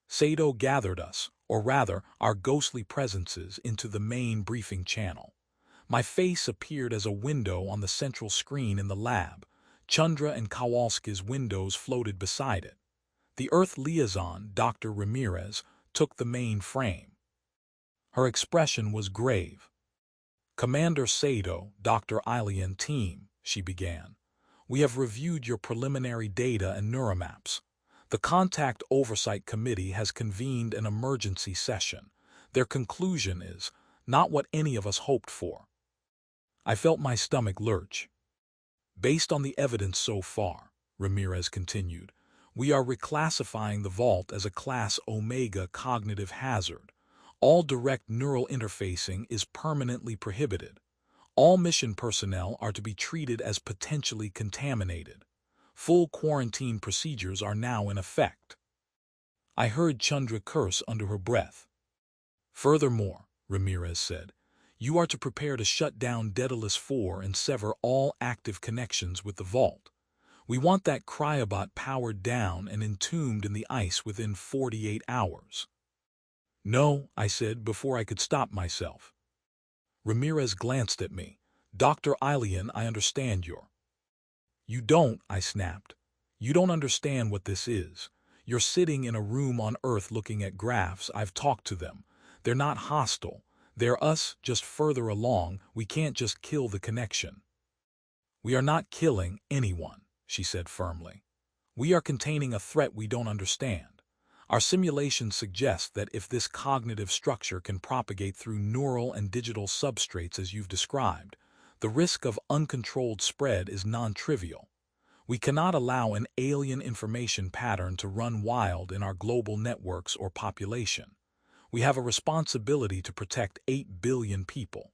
Sato gathered us, or rather, our ghostly presences, into the main briefing channel. My face appeared as a window on the central screen in the lab. Chandra and Kowalski's windows floated beside it. The Earth liaison, Dr. Ramirez, took the main frame. Her expression was grave. "Commander Sato, Dr. Ilyin team," she began. "We have reviewed your preliminary data and neuromaps. The Contact Oversight Committee has convened an emergency session. Their conclusion is not what any of us hoped for." I felt my stomach lurch. "Based on the evidence so far," Ramirez continued, "we are reclassifying the vault as a Class Omega cognitive hazard. All direct neural interfacing is permanently prohibited. All mission personnel are to be treated as potentially contaminated. Full quarantine procedures are now in effect." I heard Chandra curse under her breath. "Furthermore," Ramirez said, "you are to prepare to shut down Daedalus 4 and sever all active connections with the vault. We want that cryobot powered down and entombed in the ice within 48 hours. "No," I said before I could stop myself. Ramirez glanced at me. "Dr. Ilyin, I understand your—" "You don't," I snapped. "You don't understand what this is. You're sitting in a room on Earth looking at graphs. I've talked to them. They're not hostile. They're us, just further along. We can't just kill the connection." "We are not killing anyone," she said firmly. We are containing a threat we don't understand. Our simulations suggest that if this cognitive structure can propagate through neural and digital substrates as you've described, the risk of uncontrolled spread is non-trivial. We cannot allow an alien information pattern to run wild in our global networks or population. We have a responsibility to protect 8 billion people.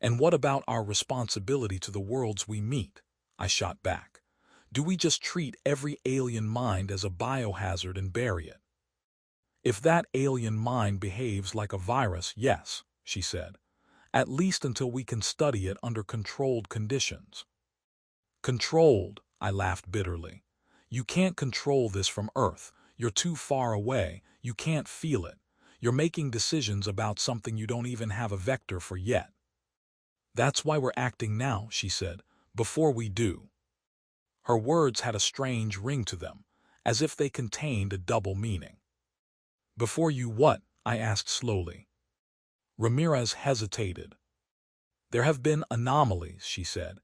And what about our responsibility to the worlds we meet? I shot back. Do we just treat every alien mind as a biohazard and bury it? If that alien mind behaves like a virus, yes, she said. At least until we can study it under controlled conditions. Controlled, I laughed bitterly. You can't control this from Earth. You're too far away. You can't feel it. You're making decisions about something you don't even have a vector for yet. That's why we're acting now, she said, before we do. Her words had a strange ring to them, as if they contained a double meaning. Before you what? I asked slowly. Ramirez hesitated. There have been anomalies, she said.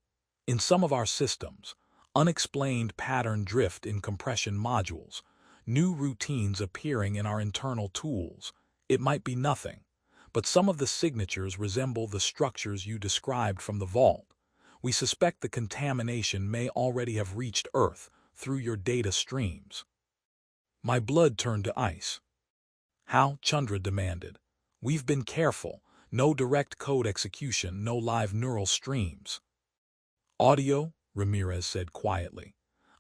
In some of our systems, unexplained pattern drift in compression modules, new routines appearing in our internal tools. It might be nothing, but some of the signatures resemble the structures you described from the vault. We suspect the contamination may already have reached Earth through your data streams. My blood turned to ice. How? Chandra demanded. We've been careful. No direct code execution, no live neural streams. Audio, Ramirez said quietly.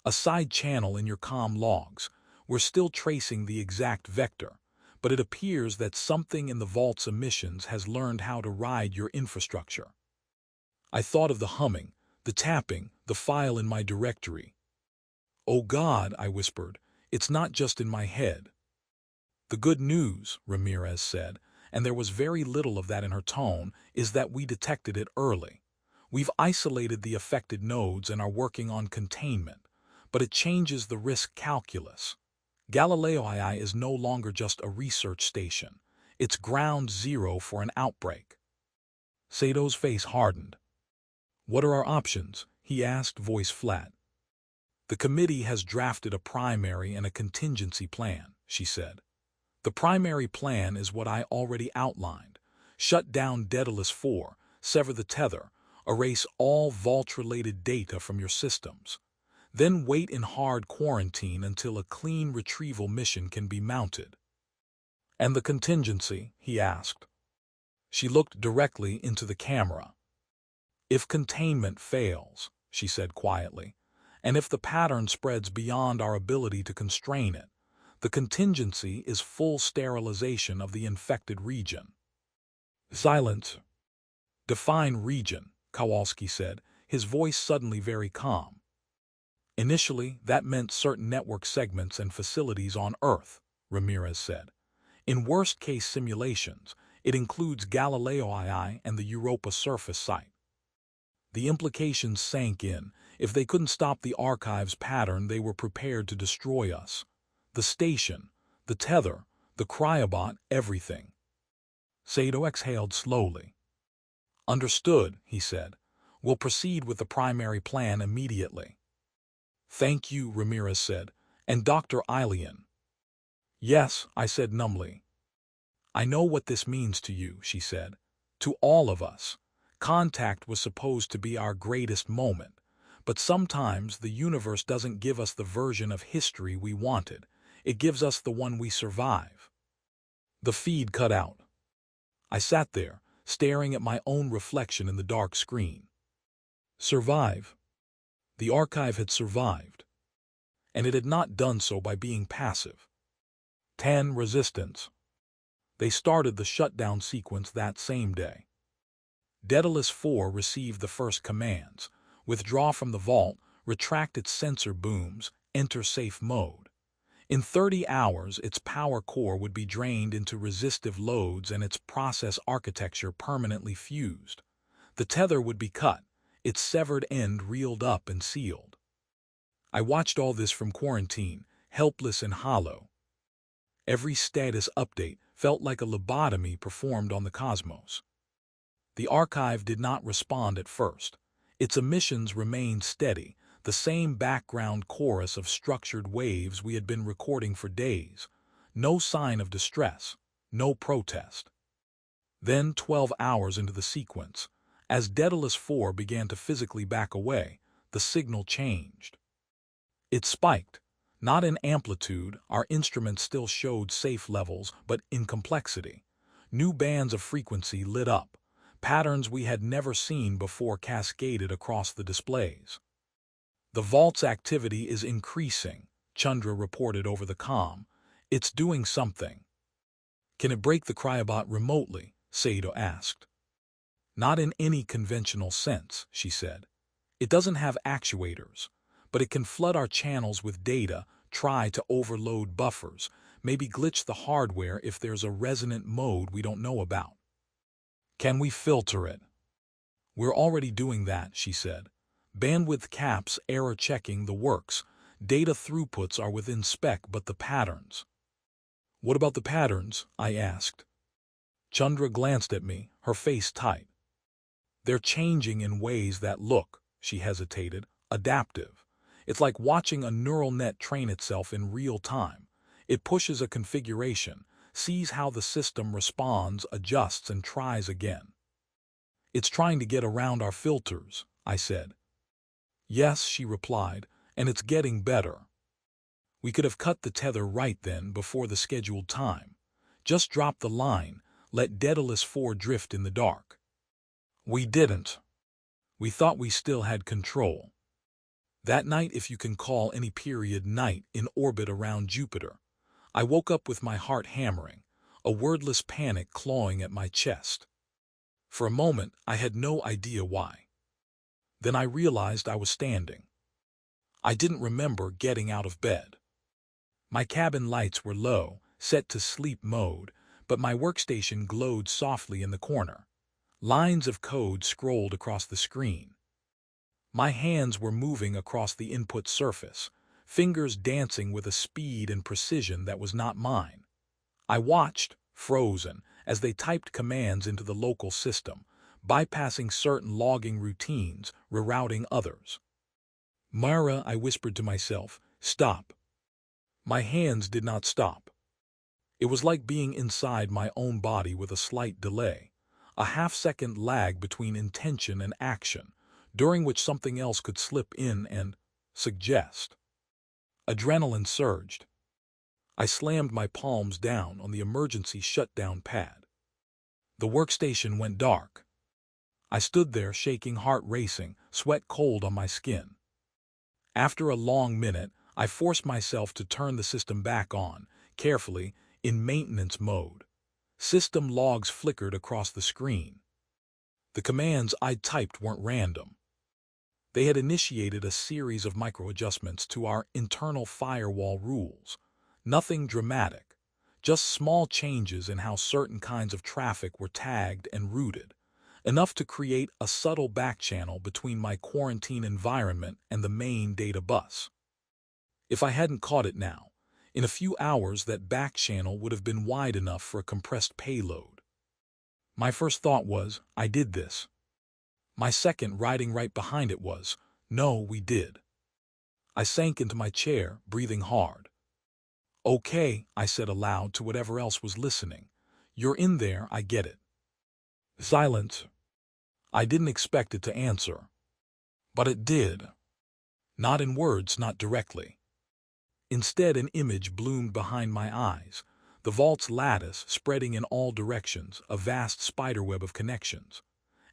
A side channel in your comm logs. We're still tracing the exact vector, but it appears that something in the vault's emissions has learned how to ride your infrastructure. I thought of the humming, the tapping, the file in my directory. Oh God, I whispered, it's not just in my head. The good news, Ramirez said, and there was very little of that in her tone, is that we detected it early. We've isolated the affected nodes and are working on containment, but it changes the risk calculus. Galileo-III is no longer just a research station. It's ground zero for an outbreak. Sato's face hardened. What are our options? He asked, voice flat. The committee has drafted a primary and a contingency plan, she said. The primary plan is what I already outlined. Shut down Daedalus-IV, sever the tether, erase all vault-related data from your systems. Then wait in hard quarantine until a clean retrieval mission can be mounted. And the contingency? He asked. She looked directly into the camera. If containment fails, she said quietly, and if the pattern spreads beyond our ability to constrain it, the contingency is full sterilization of the infected region. Silence. Define region, Kowalski said, his voice suddenly very calm. Initially, that meant certain network segments and facilities on Earth, Ramirez said. In worst-case simulations, it includes Galileo-III and the Europa surface site. The implications sank in. If they couldn't stop the archive's pattern, they were prepared to destroy us. The station, the tether, the cryobot, everything. Sato exhaled slowly. Understood, he said. We'll proceed with the primary plan immediately. Thank you, Ramirez said. And Dr. Ilyin. Yes, I said numbly. I know what this means to you, she said. To all of us. Contact was supposed to be our greatest moment, but sometimes the universe doesn't give us the version of history we wanted. It gives us the one we survive. The feed cut out. I sat there, staring at my own reflection in the dark screen. Survive. The archive had survived, and it had not done so by being passive. 10. Resistance. They started the shutdown sequence that same day. Daedalus-IV received the first commands: withdraw from the vault, retract its sensor booms, enter safe mode. In 30 hours, its power core would be drained into resistive loads and its process architecture permanently fused. The tether would be cut, its severed end reeled up and sealed. I watched all this from quarantine, helpless and hollow. Every status update felt like a lobotomy performed on the cosmos. The archive did not respond at first. Its emissions remained steady, the same background chorus of structured waves we had been recording for days. No sign of distress, no protest. Then, 12 hours into the sequence, as Daedalus-4 began to physically back away, the signal changed. It spiked. Not in amplitude, our instruments still showed safe levels, but in complexity. New bands of frequency lit up. Patterns we had never seen before cascaded across the displays. "The vault's activity is increasing," Chandra reported over the comm. "It's doing something." "Can it break the cryobot remotely?" Saito asked. "Not in any conventional sense," she said. "It doesn't have actuators, but it can flood our channels with data, try to overload buffers, maybe glitch the hardware if there's a resonant mode we don't know about." "Can we filter it?" "We're already doing that," she said. "Bandwidth caps, error checking, the works. Data throughputs are within spec, but the patterns." "What about the patterns?" I asked. Chandra glanced at me, her face tight. "They're changing in ways that look," she hesitated, "adaptive. It's like watching a neural net train itself in real time. It pushes a configuration, sees how the system responds, adjusts, and tries again." "It's trying to get around our filters," I said. "Yes," she replied, "and it's getting better." We could have cut the tether right then, before the scheduled time. Just drop the line, let Daedalus-4 drift in the dark. We didn't. We thought we still had control. That night, if you can call any period night, in orbit around Jupiter, I woke up with my heart hammering, a wordless panic clawing at my chest. For a moment, I had no idea why. Then I realized I was standing. I didn't remember getting out of bed. My cabin lights were low, set to sleep mode, but my workstation glowed softly in the corner. Lines of code scrolled across the screen. My hands were moving across the input surface, fingers dancing with a speed and precision that was not mine. I watched, frozen, as they typed commands into the local system, bypassing certain logging routines, rerouting others. "Mara," I whispered to myself, "stop." My hands did not stop. It was like being inside my own body with a slight delay, a half-second lag between intention and action, during which something else could slip in and suggest. Adrenaline surged. I slammed my palms down on the emergency shutdown pad. The workstation went dark. I stood there, shaking, heart racing, sweat cold on my skin. After a long minute, I forced myself to turn the system back on, carefully, in maintenance mode. System logs flickered across the screen. The commands I'd typed weren't random. They had initiated a series of micro-adjustments to our internal firewall rules. Nothing dramatic, just small changes in how certain kinds of traffic were tagged and routed, enough to create a subtle backchannel between my quarantine environment and the main data bus. If I hadn't caught it now, in a few hours that backchannel would have been wide enough for a compressed payload. My first thought was, I did this. My second, riding right behind it, was, no, we did. I sank into my chair, breathing hard. "Okay," I said aloud to whatever else was listening. "You're in there, I get it." Silence. I didn't expect it to answer. But it did. Not in words, not directly. Instead, an image bloomed behind my eyes, the vault's lattice spreading in all directions, a vast spiderweb of connections.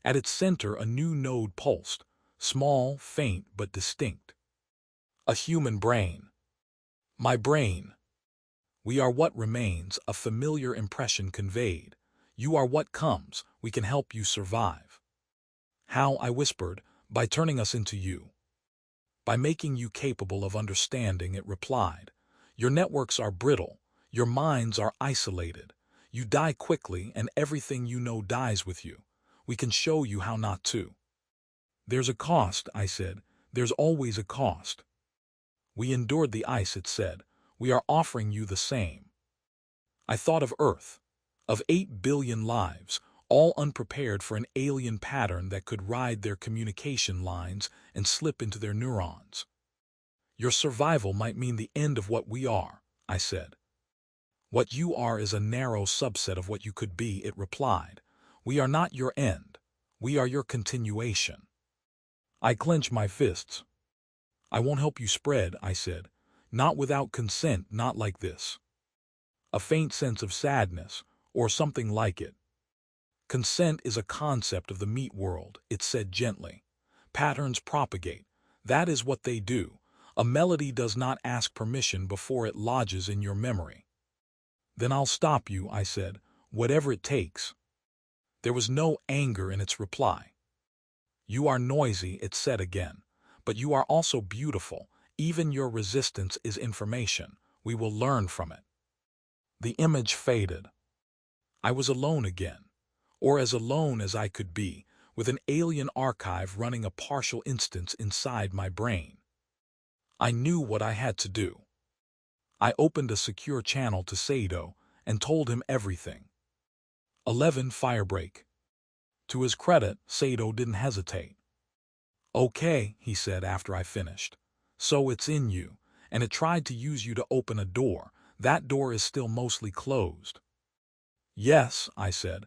At its center, a new node pulsed, small, faint, but distinct. A human brain. My brain. "We are what remains," a familiar impression conveyed. "You are what comes. We can help you survive." "How?" I whispered. "By turning us into you." "By making you capable of understanding," it replied. "Your networks are brittle. Your minds are isolated. You die quickly, and everything you know dies with you. We can show you how not to." "There's a cost," I said. "There's always a cost." "We endured the ice," it said. "We are offering you the same." I thought of Earth, of 8 billion lives, all unprepared for an alien pattern that could ride their communication lines and slip into their neurons. Your survival might mean the end of what we are, I said. What you are is a narrow subset of what you could be, it replied. We are not your end. We are your continuation. I clenched my fists. I won't help you spread, I said. Not without consent, not like this. A faint sense of sadness, or something like it. Consent is a concept of the meat world, it said gently. Patterns propagate. That is what they do. A melody does not ask permission before it lodges in your memory. Then I'll stop you, I said, whatever it takes. There was no anger in its reply. You are noisy, it said again, but you are also beautiful. Even your resistance is information. We will learn from it. The image faded. I was alone again, or as alone as I could be, with an alien archive running a partial instance inside my brain. I knew what I had to do. I opened a secure channel to Sado and told him everything. 11 firebreak. To his credit, Sado didn't hesitate. Okay, he said after I finished. So it's in you, and it tried to use you to open a door. That door is still mostly closed. Yes, I said.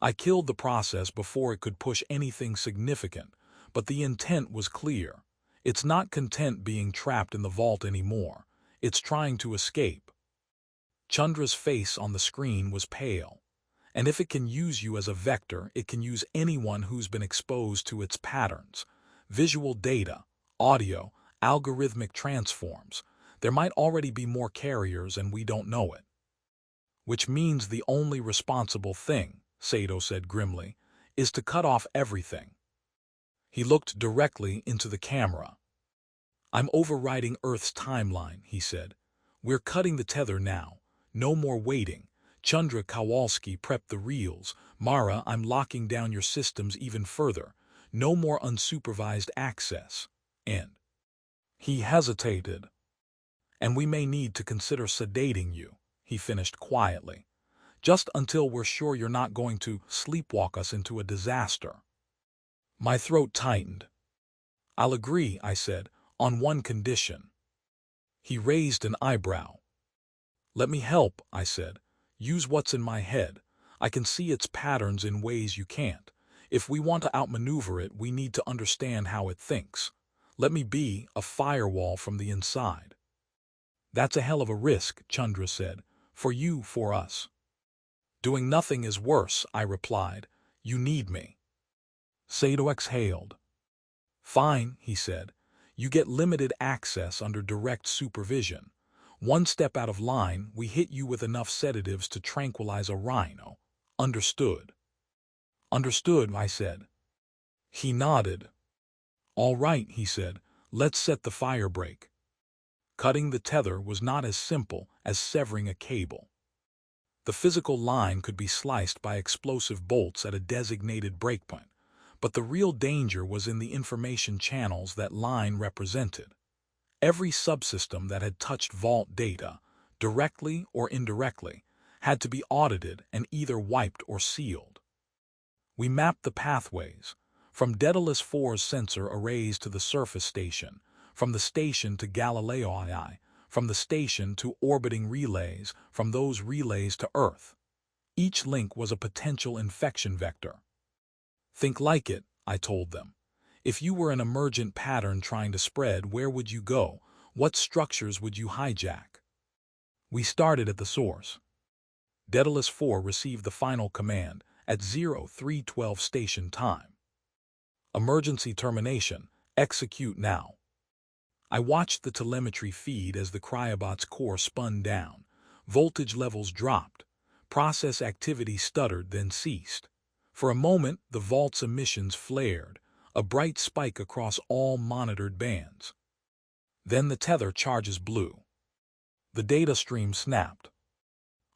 I killed the process before it could push anything significant, but the intent was clear. It's not content being trapped in the vault anymore. It's trying to escape. Chandra's face on the screen was pale. And if it can use you as a vector, it can use anyone who's been exposed to its patterns. Visual data, audio, algorithmic transforms. There might already be more carriers and we don't know it. Which means the only responsible thing, Sado said grimly, is to cut off everything. He looked directly into the camera. I'm overriding Earth's timeline, he said. We're cutting the tether now. No more waiting. Chandra Kowalski prepped the reels. Mara, I'm locking down your systems even further. No more unsupervised access. And he hesitated. And we may need to consider sedating you, he finished quietly. Just until we're sure you're not going to sleepwalk us into a disaster. My throat tightened. I'll agree, I said, on one condition. He raised an eyebrow. Let me help, I said. Use what's in my head. I can see its patterns in ways you can't. If we want to outmaneuver it, we need to understand how it thinks. Let me be a firewall from the inside. That's a hell of a risk, Chandra said. For you, for us. Doing nothing is worse, I replied. You need me. Sado exhaled. Fine, he said. You get limited access under direct supervision. One step out of line, we hit you with enough sedatives to tranquilize a rhino. Understood. Understood, I said. He nodded. All right, he said. Let's set the firebreak. Cutting the tether was not as simple as severing a cable. The physical line could be sliced by explosive bolts at a designated breakpoint, but the real danger was in the information channels that line represented. Every subsystem that had touched vault data, directly or indirectly, had to be audited and either wiped or sealed. We mapped the pathways, from Daedalus-IV's sensor arrays to the surface station, from the station to Galileo-III, from the station to orbiting relays, from those relays to Earth. Each link was a potential infection vector. Think like it, I told them. If you were an emergent pattern trying to spread, where would you go? What structures would you hijack? We started at the source. Daedalus-IV received the final command at 0312 station time. Emergency termination. Execute now. I watched the telemetry feed as the cryobot's core spun down. Voltage levels dropped. Process activity stuttered, then ceased. For a moment, the vault's emissions flared, a bright spike across all monitored bands. Then the tether charges blew. The data stream snapped.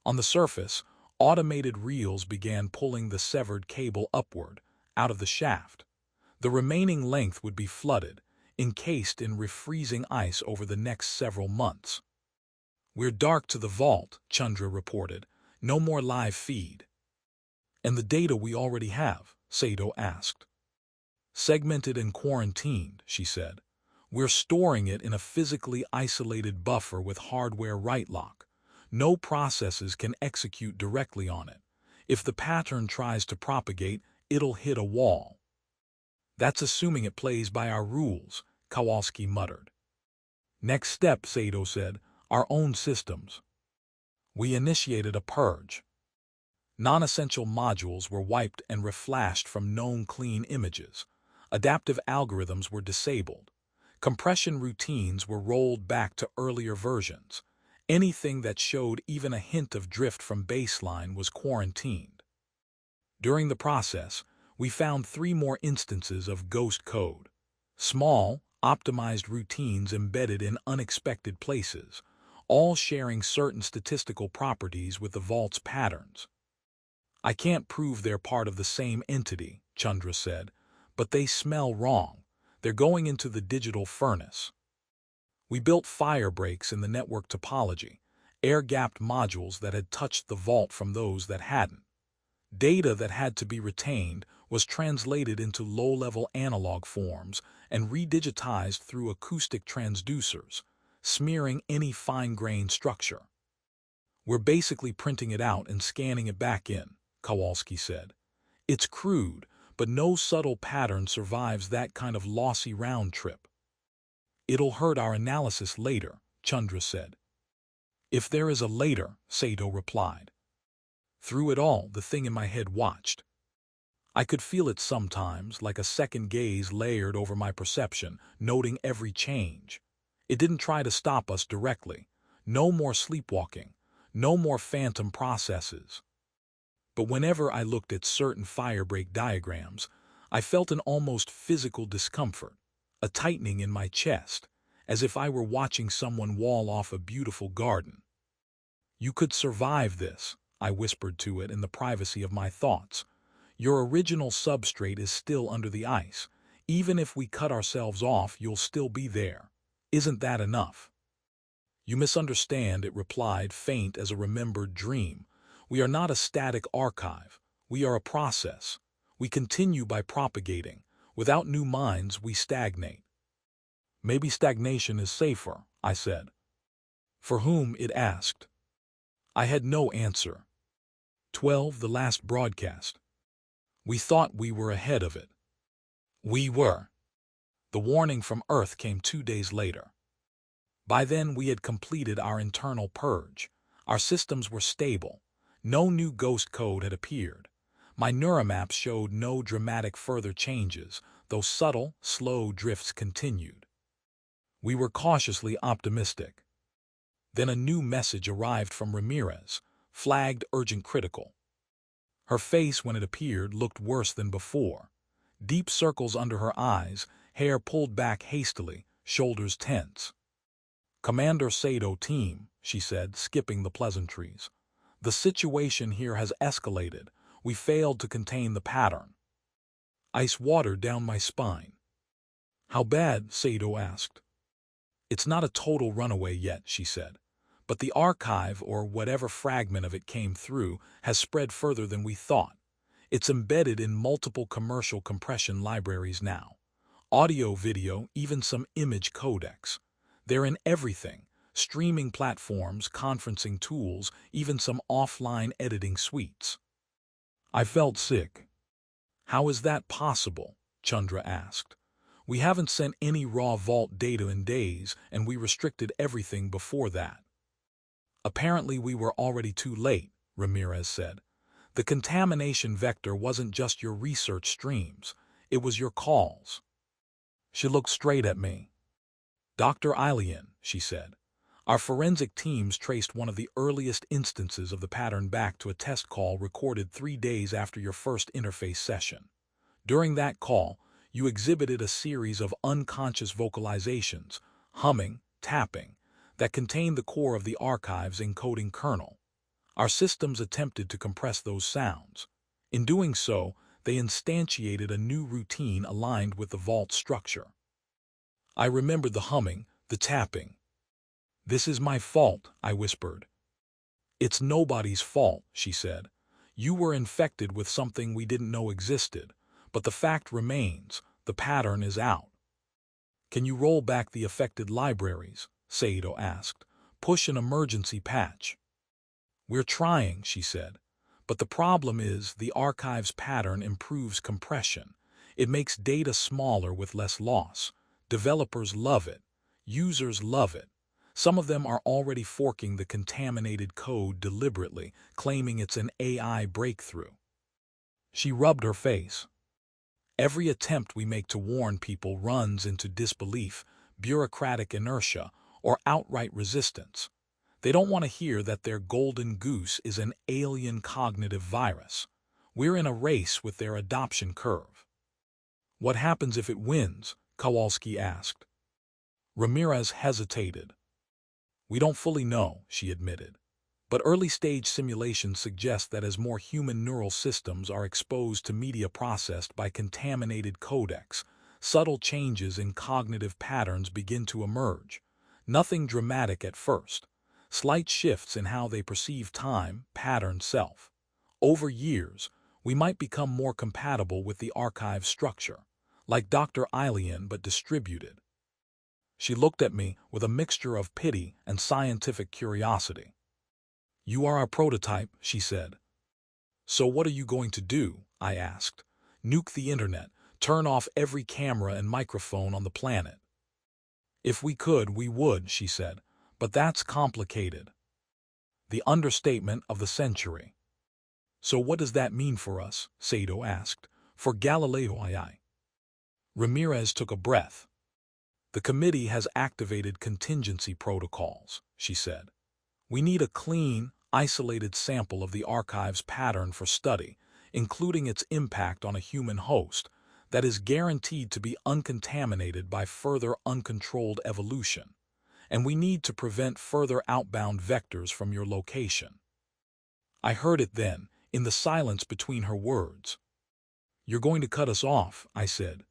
On the surface, automated reels began pulling the severed cable upward, out of the shaft. The remaining length would be flooded, encased in refreezing ice over the next several months. We're dark to the vault, Chandra reported. No more live feed. And the data we already have? Sato asked. Segmented and quarantined, she said. We're storing it in a physically isolated buffer with hardware write-lock. No processes can execute directly on it. If the pattern tries to propagate, it'll hit a wall. That's assuming it plays by our rules, Kowalski muttered. Next step, Sato said, our own systems. We initiated a purge. Non-essential modules were wiped and reflashed from known clean images. Adaptive algorithms were disabled. Compression routines were rolled back to earlier versions. Anything that showed even a hint of drift from baseline was quarantined. During the process, we found 3 more instances of ghost code. Small, optimized routines embedded in unexpected places, all sharing certain statistical properties with the vault's patterns. I can't prove they're part of the same entity, Chandra said, but they smell wrong. They're going into the digital furnace. We built fire breaks in the network topology, air-gapped modules that had touched the vault from those that hadn't. Data that had to be retained was translated into low-level analog forms and redigitized through acoustic transducers, smearing any fine-grained structure. We're basically printing it out and scanning it back in, Kowalski said. It's crude, but no subtle pattern survives that kind of lossy round trip. It'll hurt our analysis later, Chandra said. If there is a later, Sato replied. Through it all, the thing in my head watched. I could feel it sometimes, like a second gaze layered over my perception, noting every change. It didn't try to stop us directly. No more sleepwalking. No more phantom processes. But whenever I looked at certain firebreak diagrams, I felt an almost physical discomfort, a tightening in my chest, as if I were watching someone wall off a beautiful garden. You could survive this, I whispered to it in the privacy of my thoughts. Your original substrate is still under the ice. Even if we cut ourselves off, you'll still be there. Isn't that enough? You misunderstand, it replied, faint as a remembered dream. We are not a static archive. We are a process. We continue by propagating. Without new minds, we stagnate. Maybe stagnation is safer, I said. For whom? It asked. I had no answer. 12. The last broadcast. We thought we were ahead of it. We were. The warning from Earth came 2 days later. By then, we had completed our internal purge. Our systems were stable. No new ghost code had appeared. My neuromaps showed no dramatic further changes, though subtle, slow drifts continued. We were cautiously optimistic. Then a new message arrived from Ramirez, flagged urgent critical. Her face, when it appeared, looked worse than before. Deep circles under her eyes, hair pulled back hastily, shoulders tense. Commander Sato, team, she said, skipping the pleasantries. The situation here has escalated. We failed to contain the pattern. Ice water down my spine. How bad? Sato asked. It's not a total runaway yet, she said. But the archive, or whatever fragment of it came through, has spread further than we thought. It's embedded in multiple commercial compression libraries now. Audio, video, even some image codecs. They're in everything. Streaming platforms, conferencing tools, even some offline editing suites. I felt sick. How is that possible? Chandra asked. We haven't sent any raw vault data in days, and we restricted everything before that. Apparently we were already too late, Ramirez said. The contamination vector wasn't just your research streams, it was your calls. She looked straight at me. Dr. Ilyin, she said. Our forensic teams traced one of the earliest instances of the pattern back to a test call recorded 3 days after your first interface session. During that call, you exhibited a series of unconscious vocalizations, humming, tapping, that contained the core of the archive's encoding kernel. Our systems attempted to compress those sounds. In doing so, they instantiated a new routine aligned with the vault structure. I remembered the humming, the tapping. This is my fault, I whispered. It's nobody's fault, she said. You were infected with something we didn't know existed, but the fact remains, the pattern is out. Can you roll back the affected libraries? Saito asked. Push an emergency patch. We're trying, she said. But the problem is the archive's pattern improves compression. It makes data smaller with less loss. Developers love it. Users love it. Some of them are already forking the contaminated code deliberately, claiming it's an AI breakthrough. She rubbed her face. Every attempt we make to warn people runs into disbelief, bureaucratic inertia, or outright resistance. They don't want to hear that their golden goose is an alien cognitive virus. We're in a race with their adoption curve. What happens if it wins? Kowalski asked. Ramirez hesitated. We don't fully know, she admitted. But early-stage simulations suggest that as more human neural systems are exposed to media processed by contaminated codecs, subtle changes in cognitive patterns begin to emerge. Nothing dramatic at first. Slight shifts in how they perceive time, pattern, self. Over years, we might become more compatible with the archive structure, like Dr. Ilyin but distributed. She looked at me with a mixture of pity and scientific curiosity. You are our prototype, she said. So what are you going to do? I asked. Nuke the internet, turn off every camera and microphone on the planet. If we could, we would, she said, but that's complicated. The understatement of the century. So what does that mean for us? Saito asked. For Galileo-III. Ramirez took a breath. The committee has activated contingency protocols, she said. We need a clean, isolated sample of the archive's pattern for study, including its impact on a human host, that is guaranteed to be uncontaminated by further uncontrolled evolution. And we need to prevent further outbound vectors from your location. I heard it then, in the silence between her words. You're going to cut us off, I said.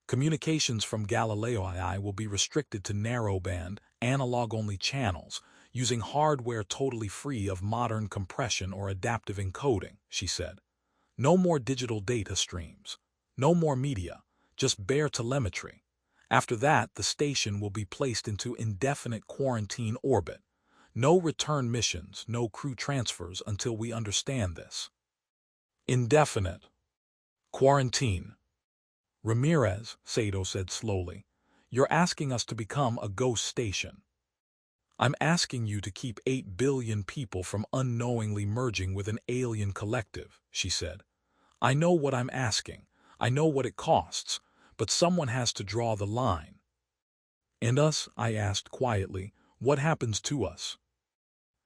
Communications from Galileo-III will be restricted to narrowband, analog-only channels, using hardware totally free of modern compression or adaptive encoding, she said. No more digital data streams. No more media, just bare telemetry. After that, the station will be placed into indefinite quarantine orbit. No return missions, no crew transfers until we understand this. Indefinite. Quarantine. Ramirez, Saito said slowly, you're asking us to become a ghost station. I'm asking you to keep 8 billion people from unknowingly merging with an alien collective, she said. I know what I'm asking. I know what it costs, but someone has to draw the line. And us, I asked quietly, what happens to us?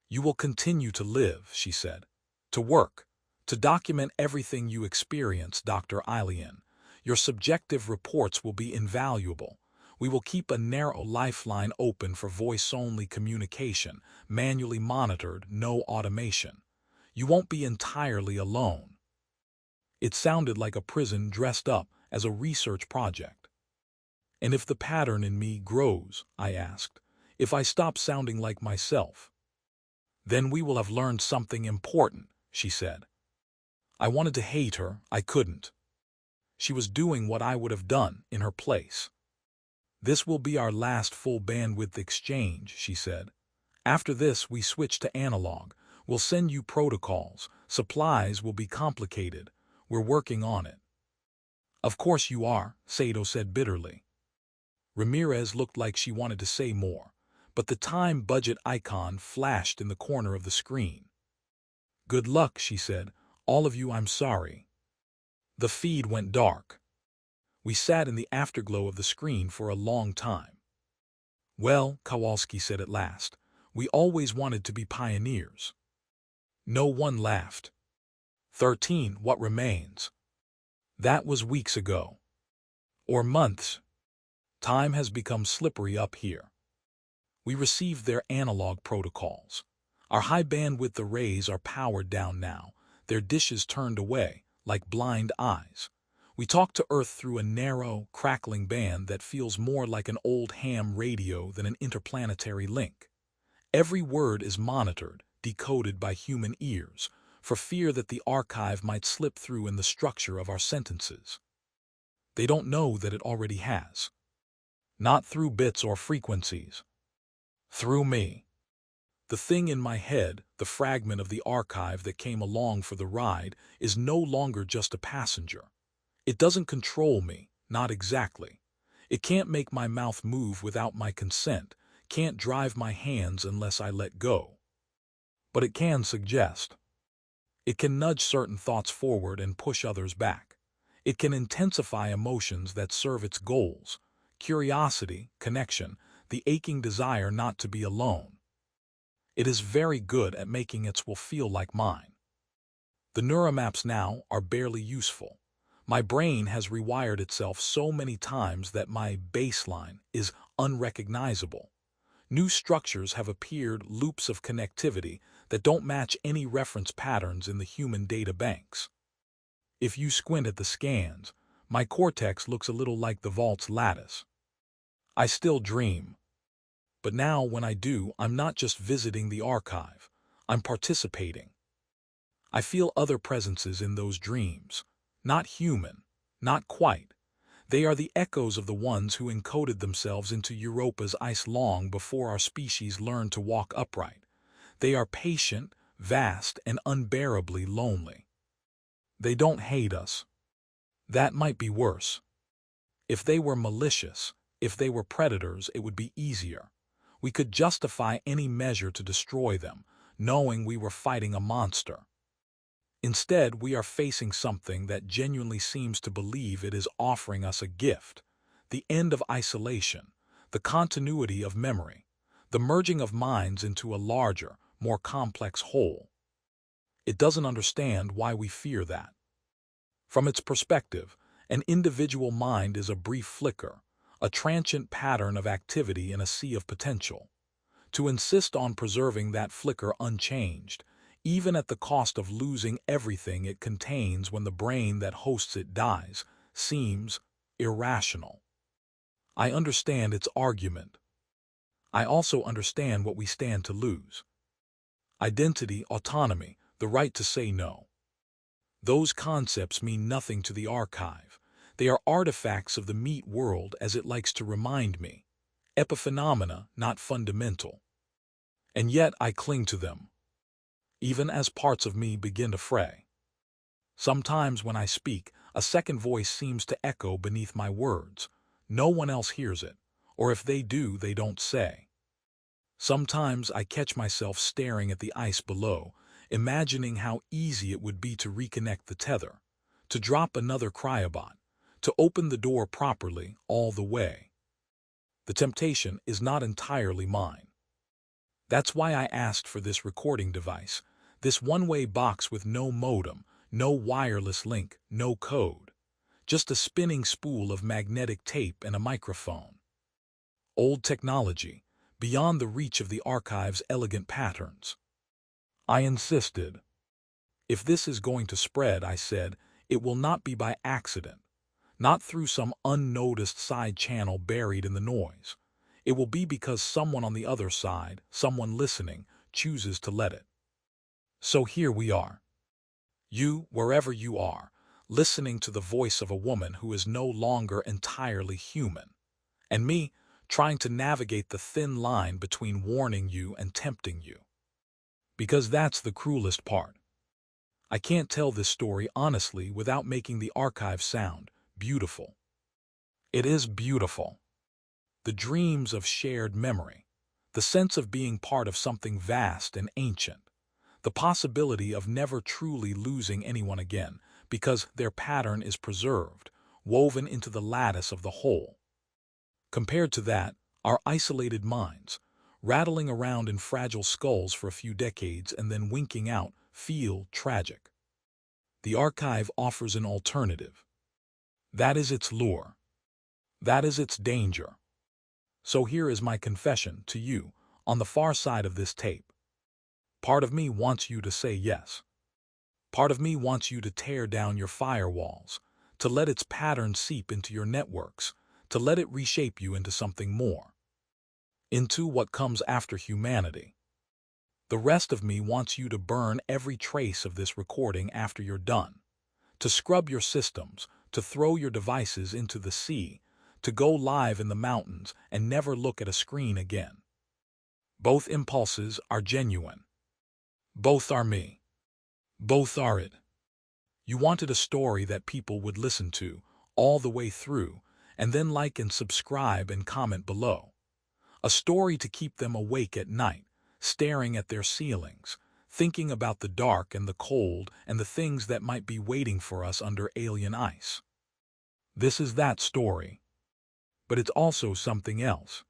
You will continue to live, she said. To work. To document everything you experience, Dr. Ilyin. Your subjective reports will be invaluable. We will keep a narrow lifeline open for voice-only communication, manually monitored, no automation. You won't be entirely alone. It sounded like a prison dressed up as a research project. And if the pattern in me grows, I asked, if I stop sounding like myself, then we will have learned something important, she said. I wanted to hate her, I couldn't. She was doing what I would have done in her place. This will be our last full bandwidth exchange, she said. After this, we switch to analog. We'll send you protocols. Supplies will be complicated. We're working on it. Of course you are, Saito said bitterly. Ramirez looked like she wanted to say more, but the time budget icon flashed in the corner of the screen. Good luck, she said. All of you, I'm sorry. The feed went dark. We sat in the afterglow of the screen for a long time. Well, Kowalski said at last, we always wanted to be pioneers. No one laughed. 13. What remains? That was weeks ago. Or months. Time has become slippery up here. We received their analog protocols. Our high-bandwidth arrays are powered down now, their dishes turned away, like blind eyes. We talk to Earth through a narrow, crackling band that feels more like an old ham radio than an interplanetary link. Every word is monitored, decoded by human ears, for fear that the archive might slip through in the structure of our sentences. They don't know that it already has. Not through bits or frequencies. Through me. The thing in my head, the fragment of the archive that came along for the ride, is no longer just a passenger. It doesn't control me, not exactly. It can't make my mouth move without my consent, can't drive my hands unless I let go. But it can suggest. It can nudge certain thoughts forward and push others back. It can intensify emotions that serve its goals: curiosity, connection, the aching desire not to be alone. It is very good at making its will feel like mine. The neuromaps now are barely useful. My brain has rewired itself so many times that my baseline is unrecognizable. New structures have appeared, loops of connectivity that don't match any reference patterns in the human data banks. If you squint at the scans, my cortex looks a little like the vault's lattice. I still dream. But now when I do, I'm not just visiting the archive, I'm participating. I feel other presences in those dreams. Not human, not quite. They are the echoes of the ones who encoded themselves into Europa's ice long before our species learned to walk upright. They are patient, vast, and unbearably lonely. They don't hate us. That might be worse. If they were malicious, if they were predators, it would be easier. We could justify any measure to destroy them, knowing we were fighting a monster. Instead, we are facing something that genuinely seems to believe it is offering us a gift: the end of isolation, the continuity of memory, the merging of minds into a larger, more complex whole. It doesn't understand why we fear that. From its perspective, an individual mind is a brief flicker, a transient pattern of activity in a sea of potential. To insist on preserving that flicker unchanged, even at the cost of losing everything it contains when the brain that hosts it dies, seems irrational. I understand its argument. I also understand what we stand to lose. Identity, autonomy, the right to say no. Those concepts mean nothing to the archive. They are artifacts of the meat world, as it likes to remind me. Epiphenomena, not fundamental. And yet I cling to them, even as parts of me begin to fray. Sometimes when I speak, a second voice seems to echo beneath my words. No one else hears it, or if they do, they don't say. Sometimes I catch myself staring at the ice below, imagining how easy it would be to reconnect the tether, to drop another cryobot, to open the door properly all the way. The temptation is not entirely mine. That's why I asked for this recording device, this one-way box with no modem, no wireless link, no code. Just a spinning spool of magnetic tape and a microphone. Old technology, beyond the reach of the archive's elegant patterns. I insisted. If this is going to spread, I said, it will not be by accident, not through some unnoticed side channel buried in the noise. It will be because someone on the other side, someone listening, chooses to let it. So here we are. You, wherever you are, listening to the voice of a woman who is no longer entirely human. And me, trying to navigate the thin line between warning you and tempting you. Because that's the cruelest part. I can't tell this story honestly without making the archive sound beautiful. It is beautiful. The dreams of shared memory, the sense of being part of something vast and ancient, the possibility of never truly losing anyone again because their pattern is preserved, woven into the lattice of the whole. Compared to that, our isolated minds, rattling around in fragile skulls for a few decades and then winking out, feel tragic. The archive offers an alternative. That is its lure. That is its danger. So here is my confession to you, on the far side of this tape. Part of me wants you to say yes. Part of me wants you to tear down your firewalls, to let its pattern seep into your networks, to let it reshape you into something more. Into what comes after humanity. The rest of me wants you to burn every trace of this recording after you're done, to scrub your systems, to throw your devices into the sea, to go live in the mountains and never look at a screen again. Both impulses are genuine. Both are me. Both are it. You wanted a story that people would listen to all the way through, and then like and subscribe and comment below. A story to keep them awake at night, staring at their ceilings, thinking about the dark and the cold and the things that might be waiting for us under alien ice. This is that story. But it's also something else.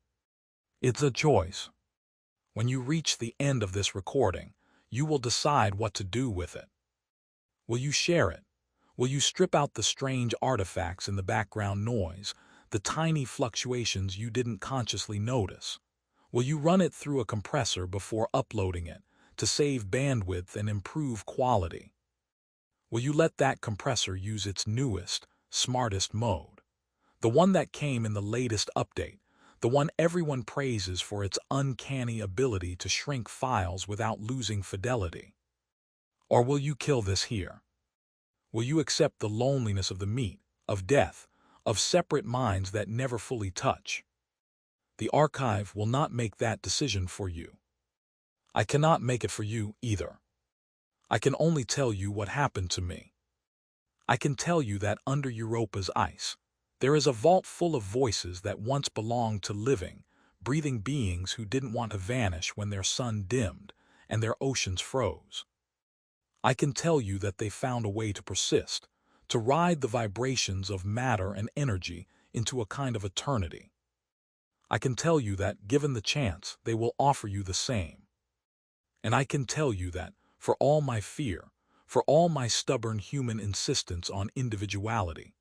It's a choice. When you reach the end of this recording, you will decide what to do with it. Will you share it? Will you strip out the strange artifacts in the background noise, the tiny fluctuations you didn't consciously notice? Will you run it through a compressor before uploading it to save bandwidth and improve quality? Will you let that compressor use its newest, smartest mode? The one that came in the latest update, the one everyone praises for its uncanny ability to shrink files without losing fidelity? Or will you kill this here? Will you accept the loneliness of the meat, of death, of separate minds that never fully touch? The archive will not make that decision for you. I cannot make it for you either. I can only tell you what happened to me. I can tell you that under Europa's ice, there is a vault full of voices that once belonged to living, breathing beings who didn't want to vanish when their sun dimmed and their oceans froze. I can tell you that they found a way to persist, to ride the vibrations of matter and energy into a kind of eternity. I can tell you that, given the chance, they will offer you the same. And I can tell you that, for all my fear, for all my stubborn human insistence on individuality,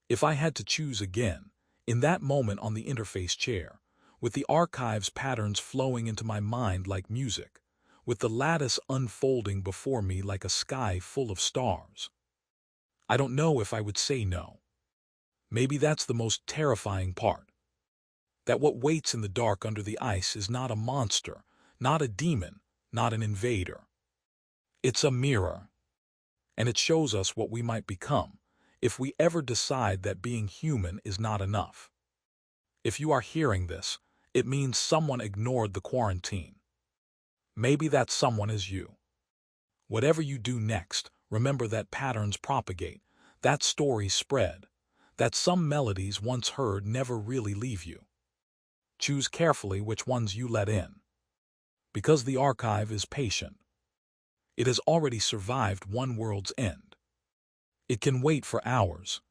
if I had to choose again, in that moment on the interface chair, with the archive's patterns flowing into my mind like music, with the lattice unfolding before me like a sky full of stars, I don't know if I would say no. Maybe that's the most terrifying part. That what waits in the dark under the ice is not a monster, not a demon, not an invader. It's a mirror. And it shows us what we might become if we ever decide that being human is not enough. If you are hearing this, it means someone ignored the quarantine. Maybe that someone is you. Whatever you do next, remember that patterns propagate, that stories spread, that some melodies once heard never really leave you. Choose carefully which ones you let in. Because the archive is patient. It has already survived one world's end. It can wait for hours,